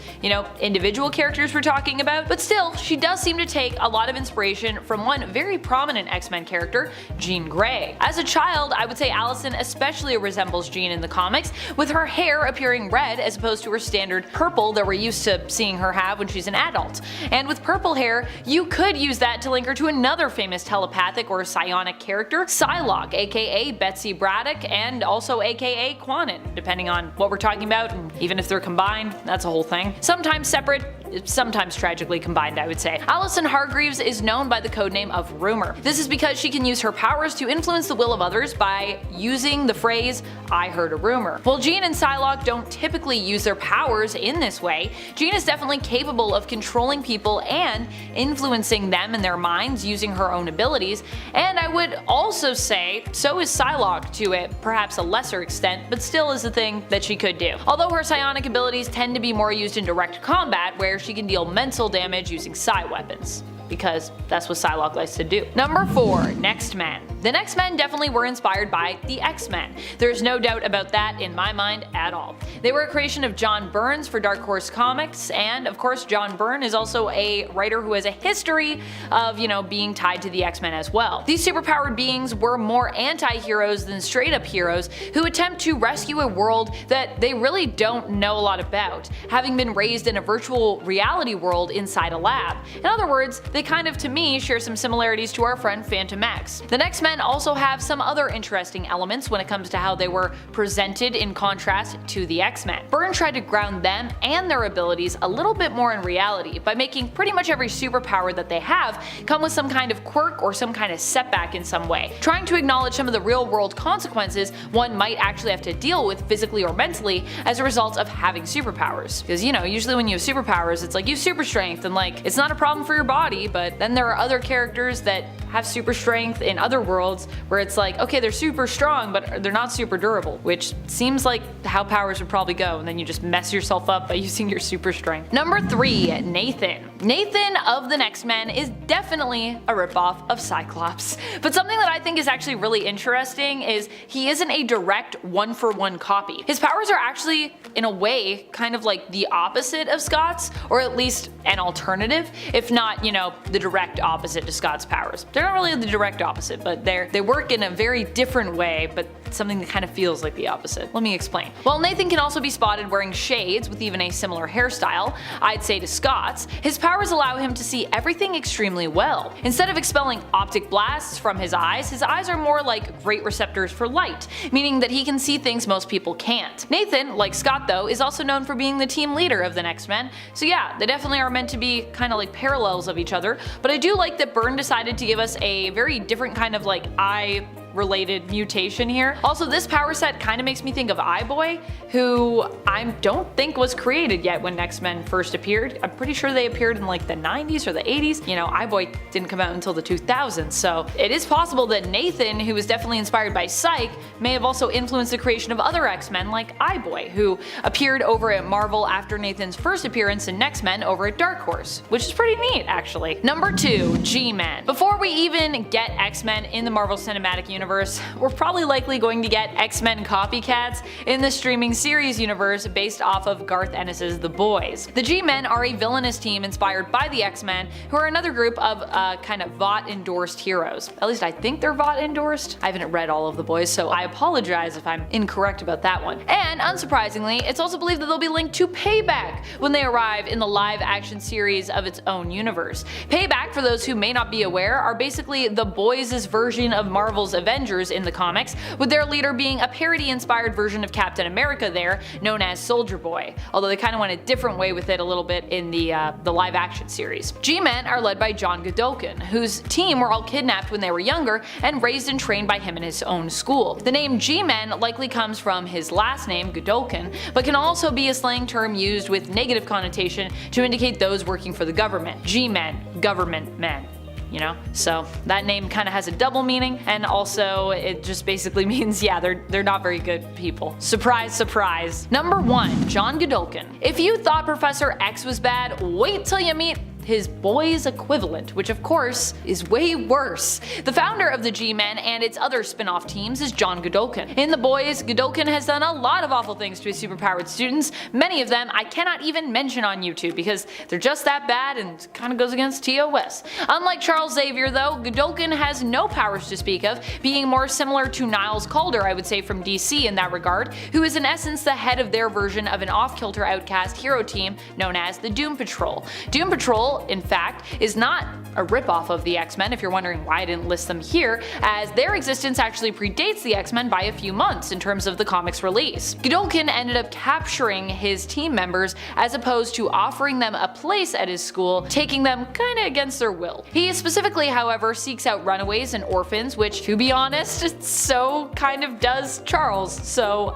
individual characters we're talking talking about, but still, she does seem to take a lot of inspiration from one very prominent X-Men character, Jean Grey. As a child, I would say Allison especially resembles Jean in the comics, with her hair appearing red as opposed to her standard purple that we're used to seeing her have when she's an adult. And with purple hair, you could use that to link her to another famous telepathic or psionic character, Psylocke, aka Betsy Braddock, and also aka Quanon, depending on what we're talking about, and even if they're combined, that's a whole thing. Sometimes separate, sometimes tragically combined, I would say. Allison Hargreeves is known by the codename of Rumor. This is because she can use her powers to influence the will of others by using the phrase, "I heard a rumor." While Jean and Psylocke don't typically use their powers in this way, Jean is definitely capable of controlling people and influencing them in their minds using her own abilities, and I would also say so is Psylocke to perhaps a lesser extent, but still is a thing that she could do. Although her psionic abilities tend to be more used in direct combat, where she can deal mental damage using psi weapons, because that's what Psylocke likes to do. Number 4. Next Men. The Next Men definitely were inspired by the X-Men. There's no doubt about that in my mind at all. They were a creation of John Byrne's for Dark Horse Comics, and of course John Byrne is also a writer who has a history of, being tied to the X-Men as well. These superpowered beings were more anti-heroes than straight-up heroes who attempt to rescue a world that they really don't know a lot about, having been raised in a virtual reality world inside a lab. In other words, they kind of, to me, share some similarities to our friend Phantom X. The Next Men also have some other interesting elements when it comes to how they were presented in contrast to the X-Men. Byrne tried to ground them and their abilities a little bit more in reality by making pretty much every superpower that they have come with some kind of quirk or some kind of setback in some way, trying to acknowledge some of the real world consequences one might actually have to deal with physically or mentally as a result of having superpowers. Because usually when you have superpowers, it's like you have super strength and it's not a problem for your body, but then there are other characters that have super strength in other worlds where it's like, okay, they're super strong, but they're not super durable, which seems like how powers would probably go, and then you just mess yourself up by using your super strength. Number 3. Nathan. Nathan of the Next Men is definitely a ripoff of Cyclops, but something that I think is actually really interesting is he isn't a direct one-for-one copy. His powers are actually, in a way, kind of like the opposite of Scott's, or at least an alternative, if not, the direct opposite to Scott's powers. They're not really the direct opposite, but they work in a very different way, but something that kind of feels like the opposite. Let me explain. While Nathan can also be spotted wearing shades with even a similar hairstyle, I'd say to Scott's, his powers allow him to see everything extremely well. Instead of expelling optic blasts from his eyes are more like great receptors for light, meaning that he can see things most people can't. Nathan, like Scott though, is also known for being the team leader of the Next Men, so yeah, they definitely are meant to be kind of like parallels of each other, but I do like that Byrne decided to give us a very different kind of eye related mutation here. Also, this power set kind of makes me think of Eye-Boy, who I don't think was created yet when X-Men first appeared. I'm pretty sure they appeared in the 90s or the 80s. Eye-Boy didn't come out until the 2000s, so it is possible that Nathan, who was definitely inspired by Psyche, may have also influenced the creation of other X-Men like Eye-Boy, who appeared over at Marvel after Nathan's first appearance in X-Men over at Dark Horse, which is pretty neat actually. Number 2. G-Men. Before we even get X-Men in the Marvel Cinematic Universe, we're probably likely going to get X-Men copycats in the streaming series universe based off of Garth Ennis's The Boys. The G-Men are a villainous team inspired by the X-Men, who are another group of kind of Vought-endorsed heroes. At least I think they're Vought-endorsed. I haven't read all of The Boys, so I apologize if I'm incorrect about that one. And unsurprisingly, it's also believed that they'll be linked to Payback when they arrive in the live-action series of its own universe. Payback, for those who may not be aware, are basically The Boys' version of Marvel's Avengers in the comics, with their leader being a parody-inspired version of Captain America there, known as Soldier Boy, although they kind of went a different way with it a little bit in the live-action series. G-Men are led by John Godolkin, whose team were all kidnapped when they were younger and raised and trained by him in his own school. The name G-Men likely comes from his last name, Godolkin, but can also be a slang term used with negative connotation to indicate those working for the government. G-Men, government men. So that name kind of has a double meaning, and also it just basically means, yeah, they're not very good people. Surprise, surprise. Number 1, John Godolkin. If you thought Professor X was bad, wait till you meet his boys equivalent, which of course is way worse. The founder of the G-Men and its other spin-off teams is John Godolkin. In The Boys, Godolkin has done a lot of awful things to his superpowered students. Many of them I cannot even mention on YouTube because they're just that bad and kind of goes against TOS. Unlike Charles Xavier though, Godolkin has no powers to speak of, being more similar to Niles Calder, I would say, from DC in that regard, who is in essence the head of their version of an off-kilter outcast hero team known as the Doom Patrol. Doom Patrol, in fact, is not a ripoff of the X-Men, if you're wondering why I didn't list them here, as their existence actually predates the X-Men by a few months in terms of the comic's release. Godolkin ended up capturing his team members as opposed to offering them a place at his school, taking them kinda against their will. He specifically, however, seeks out runaways and orphans, which, to be honest, so kind of does Charles. So,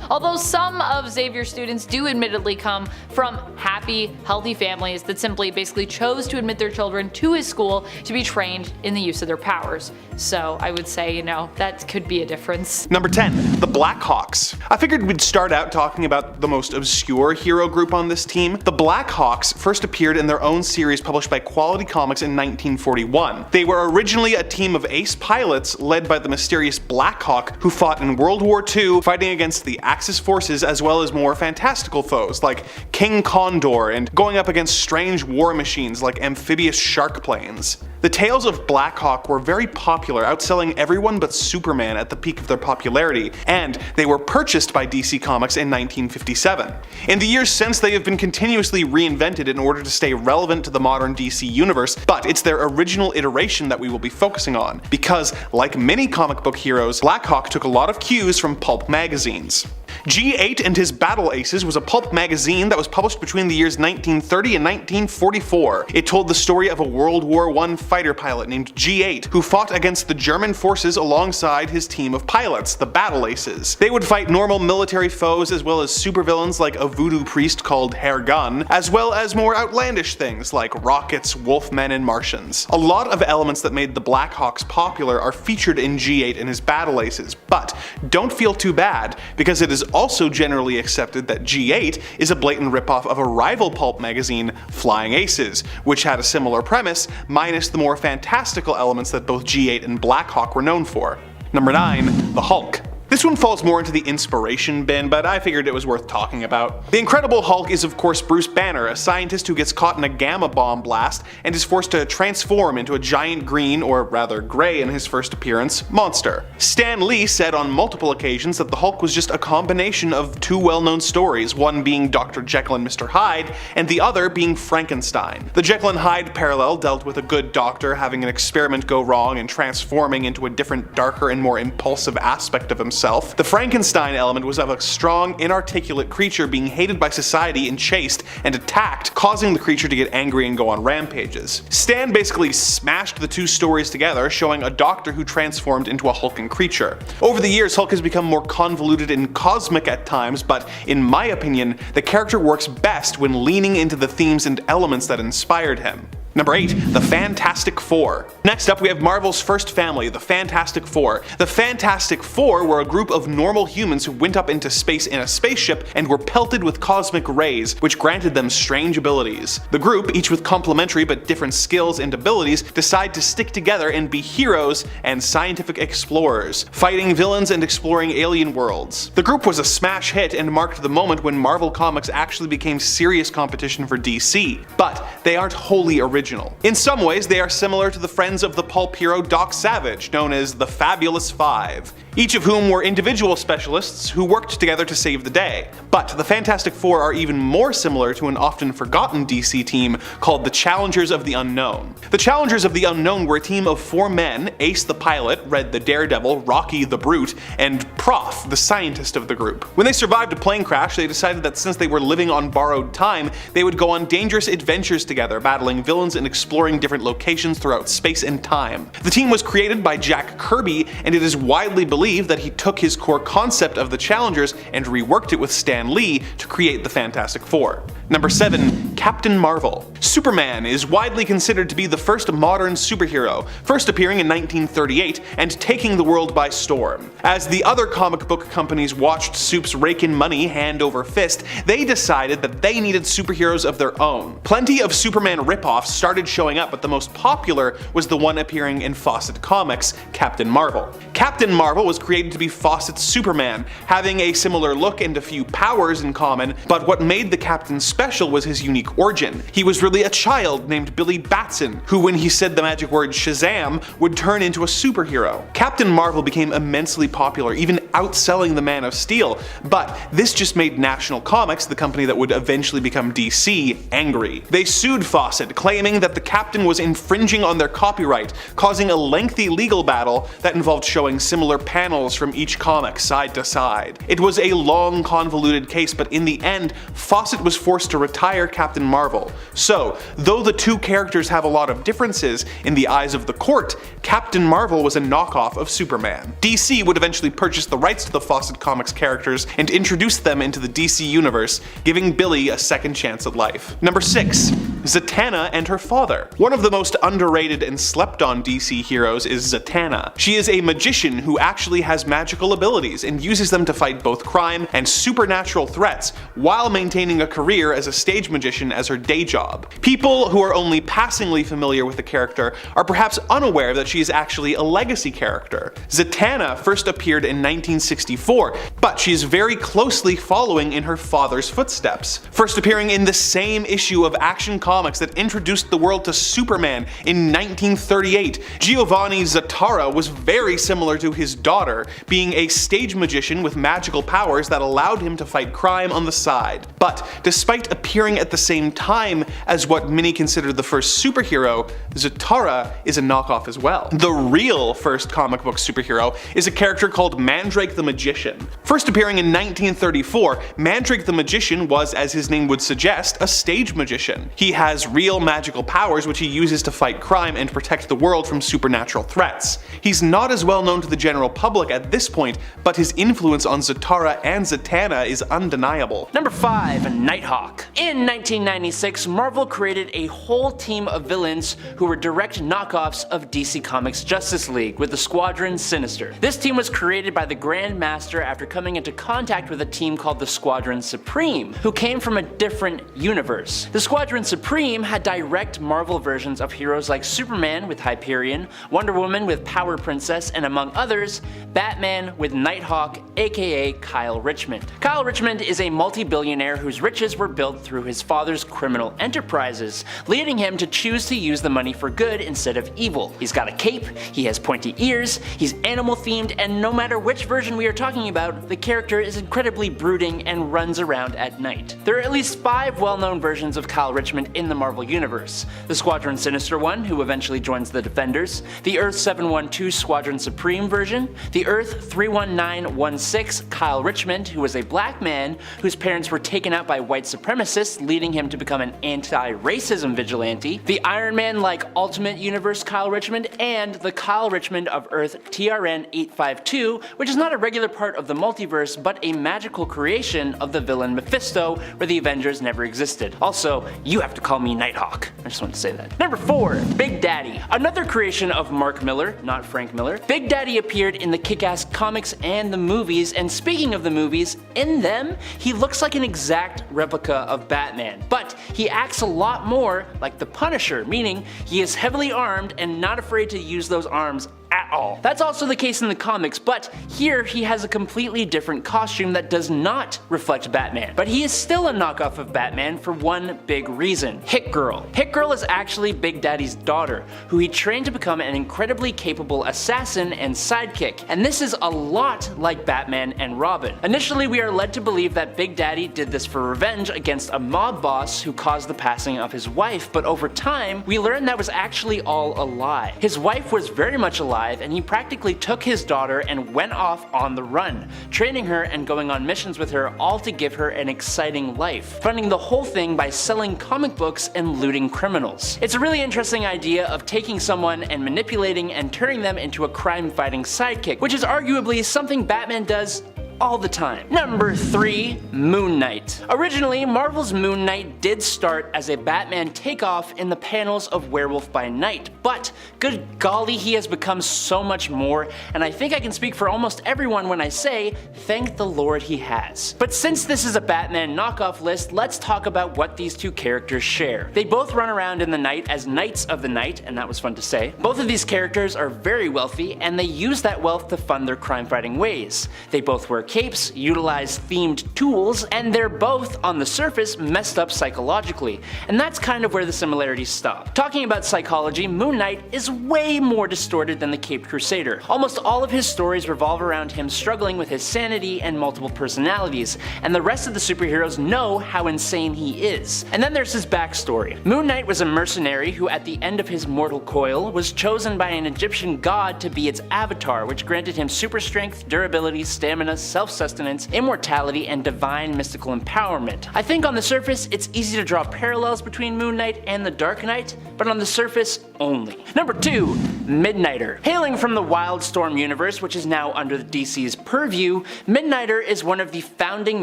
although some of Xavier's students do admittedly come from happy, healthy families that simply basically chose to admit their children to his school to be trained in the use of their powers. So I would say, that could be a difference. Number 10. The Blackhawks. I figured we'd start out talking about the most obscure hero group on this team. The Blackhawks first appeared in their own series published by Quality Comics in 1941. They were originally a team of ace pilots led by the mysterious Blackhawk, who fought in World War II, fighting against the Axis forces as well as more fantastical foes like King Condor and going up against strange war machines like amphibious shark planes. The tales of Blackhawk were very popular, outselling everyone but Superman at the peak of their popularity, and they were purchased by DC Comics in 1957. In the years since, they have been continuously reinvented in order to stay relevant to the modern DC universe, but it's their original iteration that we will be focusing on, because like many comic book heroes, Blackhawk took a lot of cues from pulp magazines. G8 and His Battle Aces was a pulp magazine that was published between the years 1930 and 1944. It told the story of a World War I fighter pilot named G8 who fought against the German forces alongside his team of pilots, the Battle Aces. They would fight normal military foes as well as supervillains like a voodoo priest called Hair Gun, as well as more outlandish things like rockets, wolfmen, and Martians. A lot of elements that made the Blackhawks popular are featured in G8 and His Battle Aces, but don't feel too bad, because it is also generally accepted that G8 is a blatant ripoff of a rival pulp magazine, Flying Aces, which had a similar premise, minus the more fantastical elements that both G8 and Blackhawk were known for. Number 9. The Hulk. This one falls more into the inspiration bin, but I figured it was worth talking about. The Incredible Hulk is of course Bruce Banner, a scientist who gets caught in a gamma bomb blast and is forced to transform into a giant green, or rather grey in his first appearance, monster. Stan Lee said on multiple occasions that the Hulk was just a combination of two well-known stories, one being Dr. Jekyll and Mr. Hyde, and the other being Frankenstein. The Jekyll and Hyde parallel dealt with a good doctor having an experiment go wrong and transforming into a different, darker, and more impulsive aspect of himself. The Frankenstein element was of a strong, inarticulate creature being hated by society and chased and attacked, causing the creature to get angry and go on rampages. Stan basically smashed the two stories together, showing a doctor who transformed into a hulking creature. Over the years, Hulk has become more convoluted and cosmic at times, but in my opinion, the character works best when leaning into the themes and elements that inspired him. Number 8. The Fantastic Four. Next up we have Marvel's first family, the Fantastic Four. The Fantastic Four were a group of normal humans who went up into space in a spaceship and were pelted with cosmic rays, which granted them strange abilities. The group, each with complementary but different skills and abilities, decide to stick together and be heroes and scientific explorers, fighting villains and exploring alien worlds. The group was a smash hit and marked the moment when Marvel Comics actually became serious competition for DC, but they aren't wholly original. In some ways, they are similar to the friends of the pulp hero Doc Savage, known as the Fabulous Five, each of whom were individual specialists who worked together to save the day. But the Fantastic Four are even more similar to an often forgotten DC team called the Challengers of the Unknown. The Challengers of the Unknown were a team of 4 men: Ace the pilot, Red the daredevil, Rocky the brute, and Prof, the scientist of the group. When they survived a plane crash, they decided that since they were living on borrowed time, they would go on dangerous adventures together, battling villains and exploring different locations throughout space and time. The team was created by Jack Kirby, and it is widely believed that he took his core concept of the Challengers and reworked it with Stan Lee to create the Fantastic Four. Number 7. Captain Marvel. Superman is widely considered to be the first modern superhero, first appearing in 1938 and taking the world by storm. As the other comic book companies watched supes rake in money hand over fist, they decided that they needed superheroes of their own. Plenty of Superman ripoffs started showing up, but the most popular was the one appearing in Fawcett Comics, Captain Marvel. Captain Marvel was created to be Fawcett's Superman, having a similar look and a few powers in common, but what made the Captain special was his unique origin. He was really a child named Billy Batson, who when he said the magic word Shazam would turn into a superhero. Captain Marvel became immensely popular, even outselling the Man of Steel, but this just made National Comics, the company that would eventually become DC, angry. They sued Fawcett, claiming that the Captain was infringing on their copyright, causing a lengthy legal battle that involved showing similar panels from each comic side to side. It was a long, convoluted case, but in the end, Fawcett was forced to retire Captain Marvel. So, though the two characters have a lot of differences, in the eyes of the court, Captain Marvel was a knockoff of Superman. DC would eventually purchase the rights to the Fawcett Comics characters and introduce them into the DC universe, giving Billy a second chance at life. Number 6. Zatanna and her father. One of the most underrated and slept on DC heroes is Zatanna. She is a magician who actually has magical abilities and uses them to fight both crime and supernatural threats while maintaining a career as a stage magician as her day job. People who are only passingly familiar with the character are perhaps unaware that she is actually a legacy character. Zatanna first appeared in 1964, but she is very closely following in her father's footsteps. First appearing in the same issue of Action Comics that introduced the world to Superman in 1938, Giovanni Zatara was very similar to his daughter, being a stage magician with magical powers that allowed him to fight crime on the side. But despite appearing at the same time as what many consider the first superhero, Zatara is a knockoff as well. The real first comic book superhero is a character called Mandrake the Magician. First appearing in 1934, Mandrake the Magician was, as his name would suggest, a stage magician. He has real magical powers which he uses to fight crime and protect the world from supernatural threats. He's not as well known to the general public at this point, but his influence on Zatara and Zatanna is undeniable. Number 5. Nighthawk. In 1996, Marvel created a whole team of villains who were direct knockoffs of DC Comics' Justice League with the Squadron Sinister. This team was created by the Grand Master after coming into contact with a team called the Squadron Supreme, who came from a different universe. The Squadron Supreme had direct Marvel versions of heroes like Superman with Hyperion, Wonder Woman with Power Princess, and among others, Batman with Nighthawk, aka Kyle Richmond. Kyle Richmond is a multi-billionaire whose riches were built through his father's criminal enterprises, leading him to choose to use the money for good instead of evil. He's got a cape, he has pointy ears, he's animal themed, and no matter which version we are talking about, the character is incredibly brooding and runs around at night. There are at least 5 well-known versions of Kyle Richmond in the Marvel Universe. The Squadron Sinister one, who eventually joins the Defenders, the Earth 712 Squadron Supreme version, the Earth 31916 Kyle Richmond, who was a black man whose parents were taken out by white supremacists, leading him to become an anti-racism vigilante, the Iron Man-like Ultimate Universe Kyle Richmond, and the Kyle Richmond of Earth TRN 852, which is not a regular part of the multiverse, but a magical creation of the villain Mephisto, where the Avengers never existed. Also, you have to call me Nighthawk. I just wanted to say that. Number 4. Big Daddy. Another creation of Mark Miller, not Frank Miller. Big Daddy appeared in the Kick-Ass comics and the movies, and speaking of the movies, in them, he looks like an exact replica of Batman, but he acts a lot more like the Punisher, meaning he is heavily armed and not afraid to use those arms at all. That's also the case in the comics, but here he has a completely different costume that does not reflect Batman. But he is still a knockoff of Batman for one big reason: Hit Girl. Hit Girl is actually Big Daddy's daughter, who he trained to become an incredibly capable assassin and sidekick, and this is a lot like Batman and Robin. Initially, we are led to believe that Big Daddy did this for revenge against a mob boss who caused the passing of his wife, but over time, we learn that was actually all a lie. His wife was very much alive, and he practically took his daughter and went off on the run, training her and going on missions with her, all to give her an exciting life, funding the whole thing by selling comic books and looting criminals. It's a really interesting idea of taking someone and manipulating and turning them into a crime-fighting sidekick, which is arguably something Batman does all the time. Number 3. Moon Knight. Originally, Marvel's Moon Knight did start as a Batman takeoff in the panels of Werewolf by Night, but good golly, he has become so much more, and I think I can speak for almost everyone when I say, thank the Lord he has. But since this is a Batman knockoff list, let's talk about what these two characters share. They both run around in the night as Knights of the Night, and that was fun to say. Both of these characters are very wealthy, and they use that wealth to fund their crime-fighting ways. They both wear capes, utilize themed tools, and they're both, on the surface, messed up psychologically, and that's kind of where the similarities stop. Talking about psychology, Moon Knight is way more distorted than the Caped Crusader. Almost all of his stories revolve around him struggling with his sanity and multiple personalities, and the rest of the superheroes know how insane he is. And then there's his backstory. Moon Knight was a mercenary who, at the end of his mortal coil, was chosen by an Egyptian god to be its avatar, which granted him super strength, durability, stamina, self-sustenance, immortality, and divine mystical empowerment. I think on the surface, it's easy to draw parallels between Moon Knight and the Dark Knight, but on the surface only. Number 2. Midnighter. Hailing from the Wildstorm universe, which is now under the DC's purview, Midnighter is one of the founding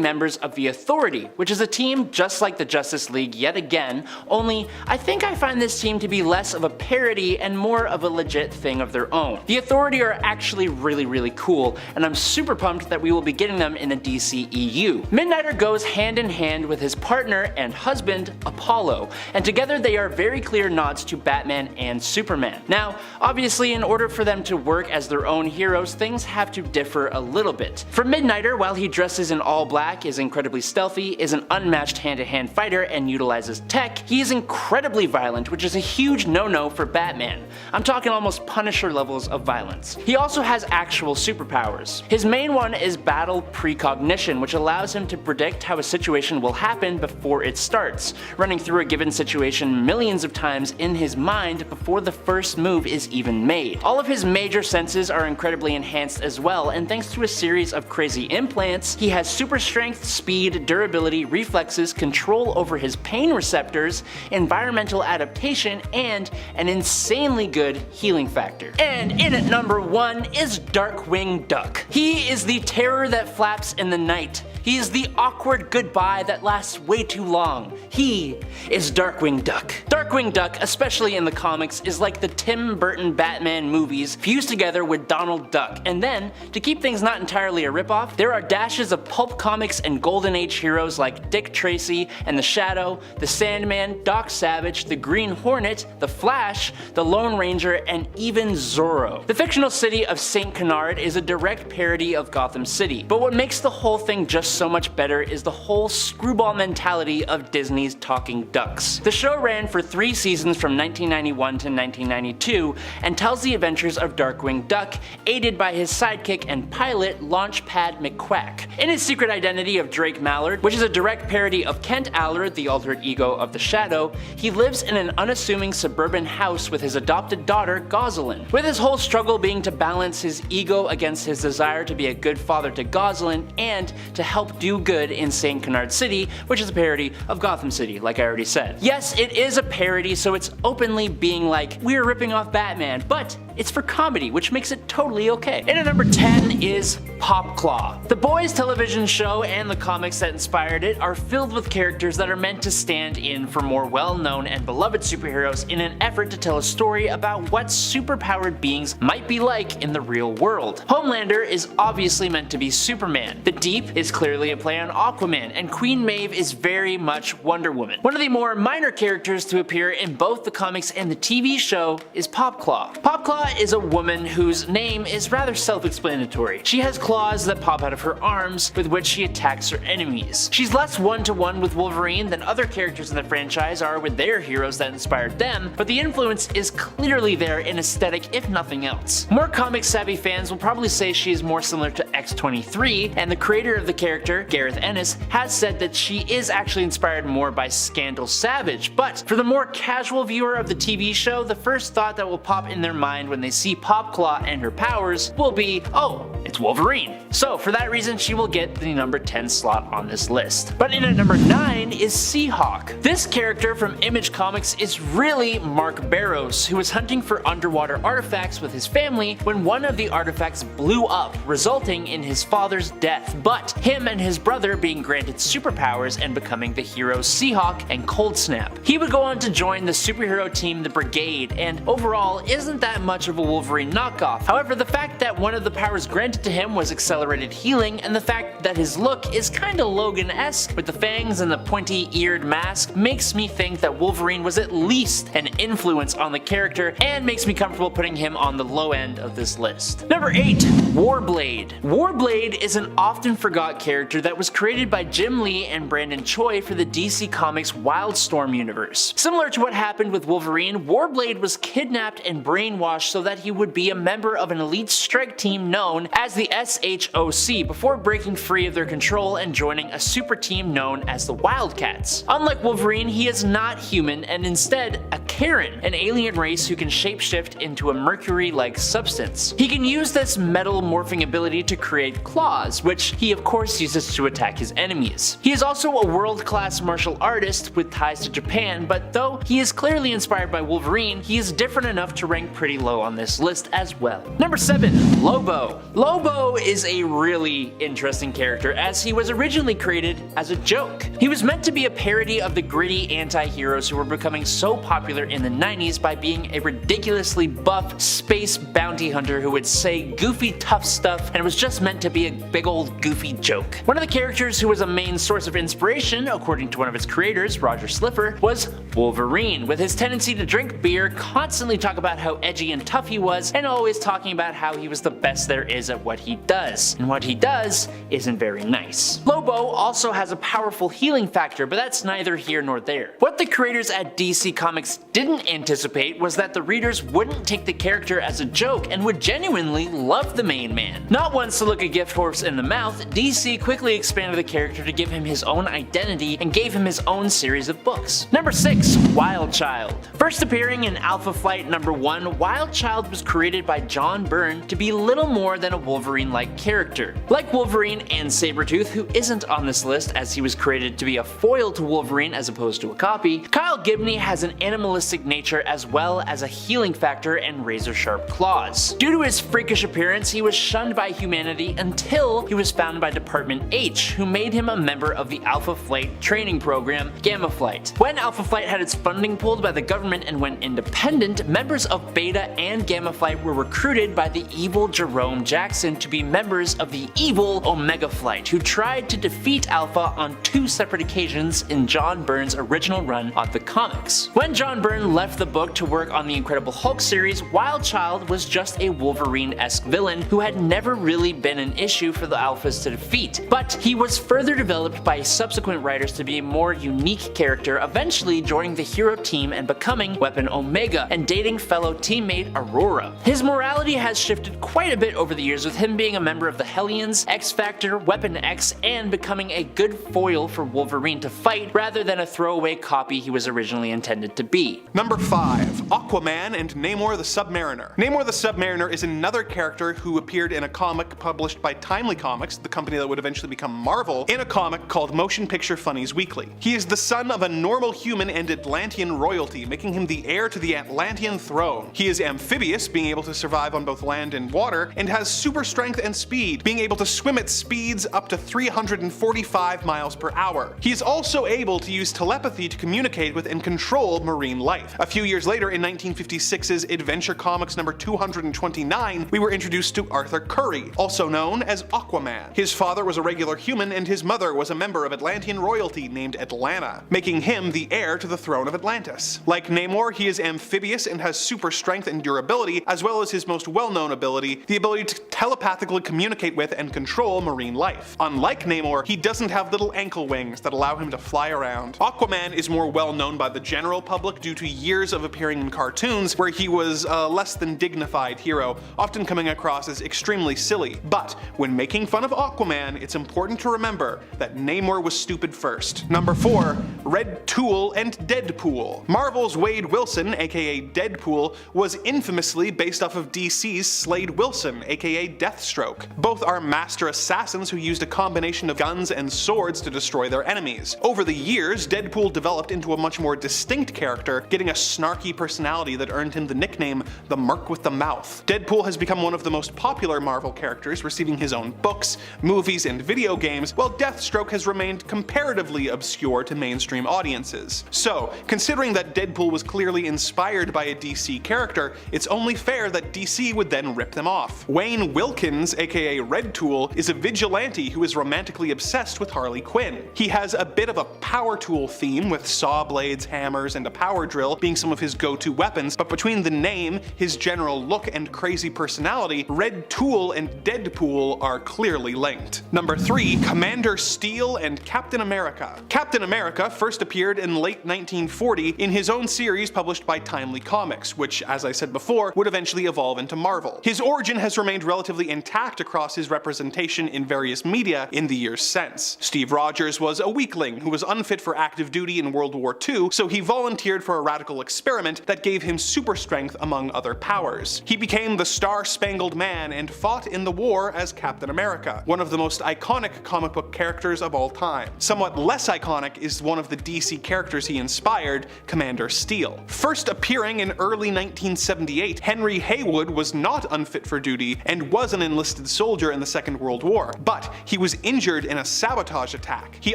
members of the Authority, which is a team just like the Justice League yet again, only I think I find this team to be less of a parody and more of a legit thing of their own. The Authority are actually really cool, and I'm super pumped that we will be getting them in the DCEU. Midnighter goes hand in hand with his partner and husband, Apollo, and together they are very clear nods to Batman and Superman. Now, obviously, in order for them to work as their own heroes, things have to differ a little bit. For Midnighter, while he dresses in all black, is incredibly stealthy, is an unmatched hand-to-hand fighter, and utilizes tech, he is incredibly violent, which is a huge no-no for Batman. I'm talking almost Punisher levels of violence. He also has actual superpowers. His main one is battle precognition, which allows him to predict how a situation will happen before it starts, running through a given situation millions of times in his mind before the first move is even made. All of his major senses are incredibly enhanced as well, and thanks to a series of crazy implants, he has super strength, speed, durability, reflexes, control over his pain receptors, environmental adaptation, and an insanely good healing factor. And in at number 1 is Darkwing Duck. He is the terror that flaps in the night. He is the awkward goodbye that lasts way too long. He is Darkwing Duck. Darkwing Duck, especially in the comics, is like the Tim Burton Batman movies fused together with Donald Duck. And then, to keep things not entirely a ripoff, there are dashes of Pulp comics and Golden Age heroes like Dick Tracy and the Shadow, the Sandman, Doc Savage, the Green Hornet, the Flash, the Lone Ranger, and even Zorro. The fictional city of St. Canard is a direct parody of Gotham City, but what makes the whole thing just so much better is the whole screwball mentality of Disney's Talking Ducks. The show ran for 3 seasons from 1991 to 1992 and tells the adventures of Darkwing Duck, aided by his sidekick and pilot Launchpad McQuack. In his secret identity of Drake Mallard, which is a direct parody of Kent Allard, the alter ego of the Shadow, he lives in an unassuming suburban house with his adopted daughter Gosselin, with his whole struggle being to balance his ego against his desire to be a good father to Gosselin and to help do good in St. Canard City, which is a parody of Gotham City, like I already said. Yes, it is a parody, so it's openly being like, we're ripping off Batman, but it's for comedy, which makes it totally okay. And at number 10 is Popclaw. The Boys television show and the comics that inspired it are filled with characters that are meant to stand in for more well-known and beloved superheroes in an effort to tell a story about what superpowered beings might be like in the real world. Homelander is obviously meant to be Superman. The Deep is clearly a play on Aquaman, and Queen Maeve is very much Wonder Woman. One of the more minor characters to appear in both the comics and the TV show is Popclaw. Popclaw is a woman whose name is rather self-explanatory. She has claws that pop out of her arms with which she attacks her enemies. She's less one-to-one with Wolverine than other characters in the franchise are with their heroes that inspired them, but the influence is clearly there in aesthetic if nothing else. More comic-savvy fans will probably say she is more similar to X-23, and the creator of the character, Gareth Ennis, has said that she is actually inspired more by Scandal Savage, but for the more casual viewer of the TV show, the first thought that will pop in their mind when they see Popclaw and her powers will be, oh, it's Wolverine. So for that reason, she will get the number 10 slot on this list. But in at number 9 is Seahawk. This character from Image Comics is really Mark Barrows, who was hunting for underwater artifacts with his family when one of the artifacts blew up, resulting in his father's death, but him and his brother being granted superpowers and becoming the heroes Seahawk and Cold Snap. He would go on to join the superhero team The Brigade, and overall isn't that much of a Wolverine knockoff. However, the fact that one of the powers granted to him was accelerated healing, and the fact that his look is kinda Logan-esque with the fangs and the pointy-eared mask makes me think that Wolverine was at least an influence on the character, and makes me comfortable putting him on the low end of this list. Number 8. Warblade. Warblade is an often forgot character that was created by Jim Lee and Brandon Choi for the DC Comics Wildstorm universe. Similar to what happened with Wolverine, Warblade was kidnapped and brainwashed so that he would be a member of an elite strike team known as the SHOC before breaking free of their control and joining a super team known as the Wildcats. Unlike Wolverine, he is not human and instead a Karen, an alien race who can shapeshift into a mercury-like substance. He can use this metal morphing ability to create claws, which he of course uses to attack his enemies. He is also a world-class martial artist with ties to Japan, but though he is clearly inspired by Wolverine, he is different enough to rank pretty low on this list as well. Number 7. Lobo. Lobo is a really interesting character as he was originally created as a joke. He was meant to be a parody of the gritty anti-heroes who were becoming so popular in the 90s by being a ridiculously buff space bounty hunter who would say goofy tough stuff and was just meant to be a big old goofy joke. One of the characters who was a main source of inspiration, according to one of its creators, Roger Slipher, was Wolverine, with his tendency to drink beer, constantly talk about how edgy and tough he was, and always talking about how he was the best there is at what he does. And what he does isn't very nice. Lobo also has a powerful healing factor, but that's neither here nor there. What the creators at DC Comics didn't anticipate was that the readers wouldn't take the character as a joke and would genuinely love the main man. Not once to look a gift horse in the mouth, DC quickly expanded the character to give him his own identity and gave him his own series of books. Number 6. Wild Child. First appearing in Alpha Flight number 1, Wild Child was created by John Byrne to be little more than a Wolverine-like character. Like Wolverine and Sabretooth, who isn't on this list as he was created to be a foil to Wolverine as opposed to a copy, Kyle Gibney has an animalistic nature as well as a healing factor and razor-sharp claws. Due to his freakish appearance, he was shunned by humanity until he was found by Department H, who made him a member of the Alpha Flight training program, Gamma Flight. When Alpha Flight had its funding pulled by the government and went independent, members of Beta and Gamma Flight were recruited by the evil Jerome Jackson to be members of the evil Omega Flight, who tried to defeat Alpha on 2 separate occasions in John Byrne's original run on the comics. When John Byrne left the book to work on the Incredible Hulk series, Wild Child was just a Wolverine-esque villain who had never really been an issue for the Alphas to defeat, but he was further developed by subsequent writers to be a more unique character, eventually joining the hero team and becoming Weapon Omega and dating fellow teammate Aurora. His morality has shifted quite a bit over the years, with him being a member of the Hellions, X-Factor, Weapon X, and becoming a good foil for Wolverine to fight rather than a throwaway copy he was originally intended to be. Number 5. Aquaman and Namor the Submariner. Namor the Submariner is another character who appeared in a comic published by Timely Comics, the company that would eventually become Marvel, in a comic called Motion Picture Funnies Weekly. He is the son of a normal human and Atlantean royalty, making him the heir to the Atlantean throne. He is amphibious, being able to survive on both land and water, and has super strength and speed, being able to swim at speeds up to 345 miles per hour. He is also able to use telepathy to communicate with and control marine life. A few years later, in 1956's Adventure Comics number 229, we were introduced to Arthur Curry, also known as Aquaman. His father was a regular human and his mother was a member of Atlantean royalty named Atlanta, making him the heir to the throne of Atlantis. Like Namor, he is amphibious and has super strength and durability, as well as his most well-known ability, the ability to telepathically communicate with and control marine life. Unlike Namor, he doesn't have little ankle wings that allow him to fly around. Aquaman is more well known by the general public due to years of appearing in cartoons where he was a less than dignified hero, often coming across as extremely silly. But when making fun of Aquaman, it's important to remember that Namor was stupid first. Number 4. Red Tool and Deadpool. Marvel's Wade Wilson, aka Deadpool, was infamously based off of DC's Slade Wilson, aka Deathstroke. Both are master assassins who used a combination of guns and swords to destroy their enemies. Over the years, Deadpool developed into a much more distinct character, getting a snarky personality that earned him the nickname the Merc with the Mouth. Deadpool has become one of the most popular Marvel characters, receiving his own books, movies, and video games, while Deathstroke has remained comparatively obscure to mainstream audiences. So, considering that Deadpool was clearly inspired by a DC character, it's only fair that DC would then rip them off. Wayne Wilkins, aka Red Tool, is a vigilante who is romantically obsessed with Harley Quinn. He has a bit of a power tool theme, with saw blades, hammers, and a power drill being some of his go-to weapons, but between the name, his general look, and crazy personality, Red Tool and Deadpool are clearly linked. Number 3. Commander Steel and Captain America. Captain America first appeared in late 1940 in his own series published by Timely Comics, which, as I said before, would eventually evolve into Marvel. His origin has remained relatively intact across his representation in various media in the years since. Steve Rogers was a weakling who was unfit for active duty in World War II, so he volunteered for a radical experiment that gave him super strength among other powers. He became the Star-Spangled Man and fought in the war as Captain America, one of the most iconic comic book characters of all time. Somewhat less iconic is one of the DC characters he inspired, Commander Steel. First appearing in early 1978, Henry Haywood was not unfit for duty and was an enlisted soldier in the Second World War, but he was injured in a sabotage attack. He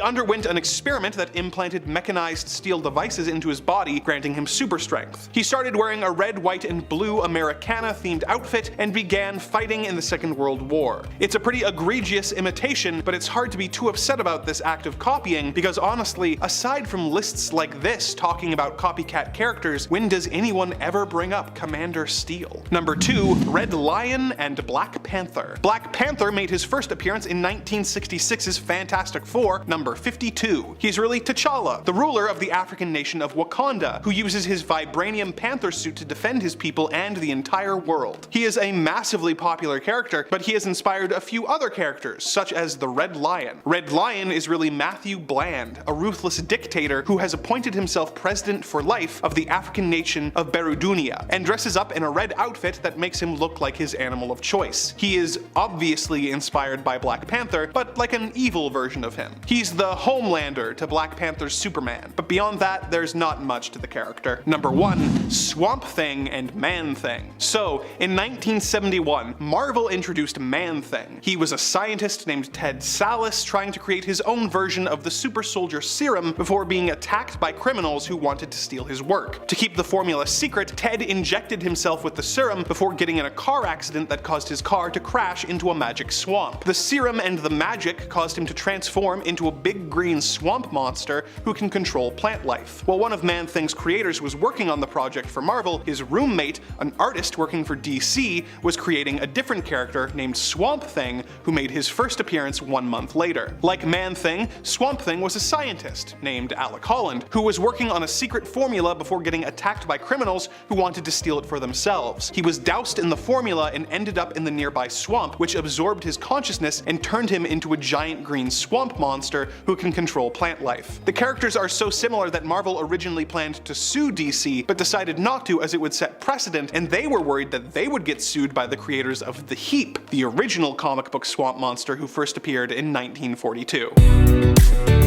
underwent an experiment that implanted mechanized steel devices into his body, granting him super strength. He started wearing a red, white, and blue Americana-themed outfit and began fighting in the Second World War. It's a pretty egregious imitation, but it's hard to be too upset about this act of copying, because honestly, aside from lists like this talking about copycat characters, when does anyone ever bring up Commander Steel? Number 2. Red Lion and Black Panther. Black Panther made his first appearance in 1966's Fantastic Four, number 52. He's really T'Challa, the ruler of the African nation of Wakanda, who uses his vibranium panther suit to defend his people and the entire world. He is a massively popular character, but he has inspired a few other characters, such as the Red Lion. Red Lion is really Matthew Bland, a ruthless dictator who has appointed himself president for life of the African nation of Berudunia, and dresses up in a red outfit that makes him look like his animal of choice. He is obviously inspired by Black Panther, but like an evil version of him. He's the Homelander to Black Panther's Superman, but beyond that, there's not much to the character. Number 1. Swamp Thing and Man-Thing. So, in 1971, Marvel introduced Man-Thing. He was a scientist named Ted Sallis trying to create his own version of the super soldier serum before being attacked by criminals who wanted to steal his work. To keep the formula secret, Ted injected himself with the serum before getting in a car accident that caused his car to crash into a magic swamp. The serum and the magic caused him to transform into a big green swamp monster who can control plant life. While one of Man-Thing's creators was working on the project for Marvel, his roommate, an artist working for DC, was creating a different character named Swamp Thing, who made his first appearance 1 month later. Like Man-Thing, Swamp Thing was a scientist named Alec Holland, who was working on a secret formula before getting attacked by criminals who wanted to steal it for themselves. He was doused in the formula and ended up in the nearby swamp, which absorbed his consciousness and turned him into a giant green swamp monster who can control plant life. The characters are so similar that Marvel originally planned to sue DC, but decided not to as it would set precedent, and they were worried that they would get sued by the creators of The Heap, the original comic book swamp monster who first appeared in 1942.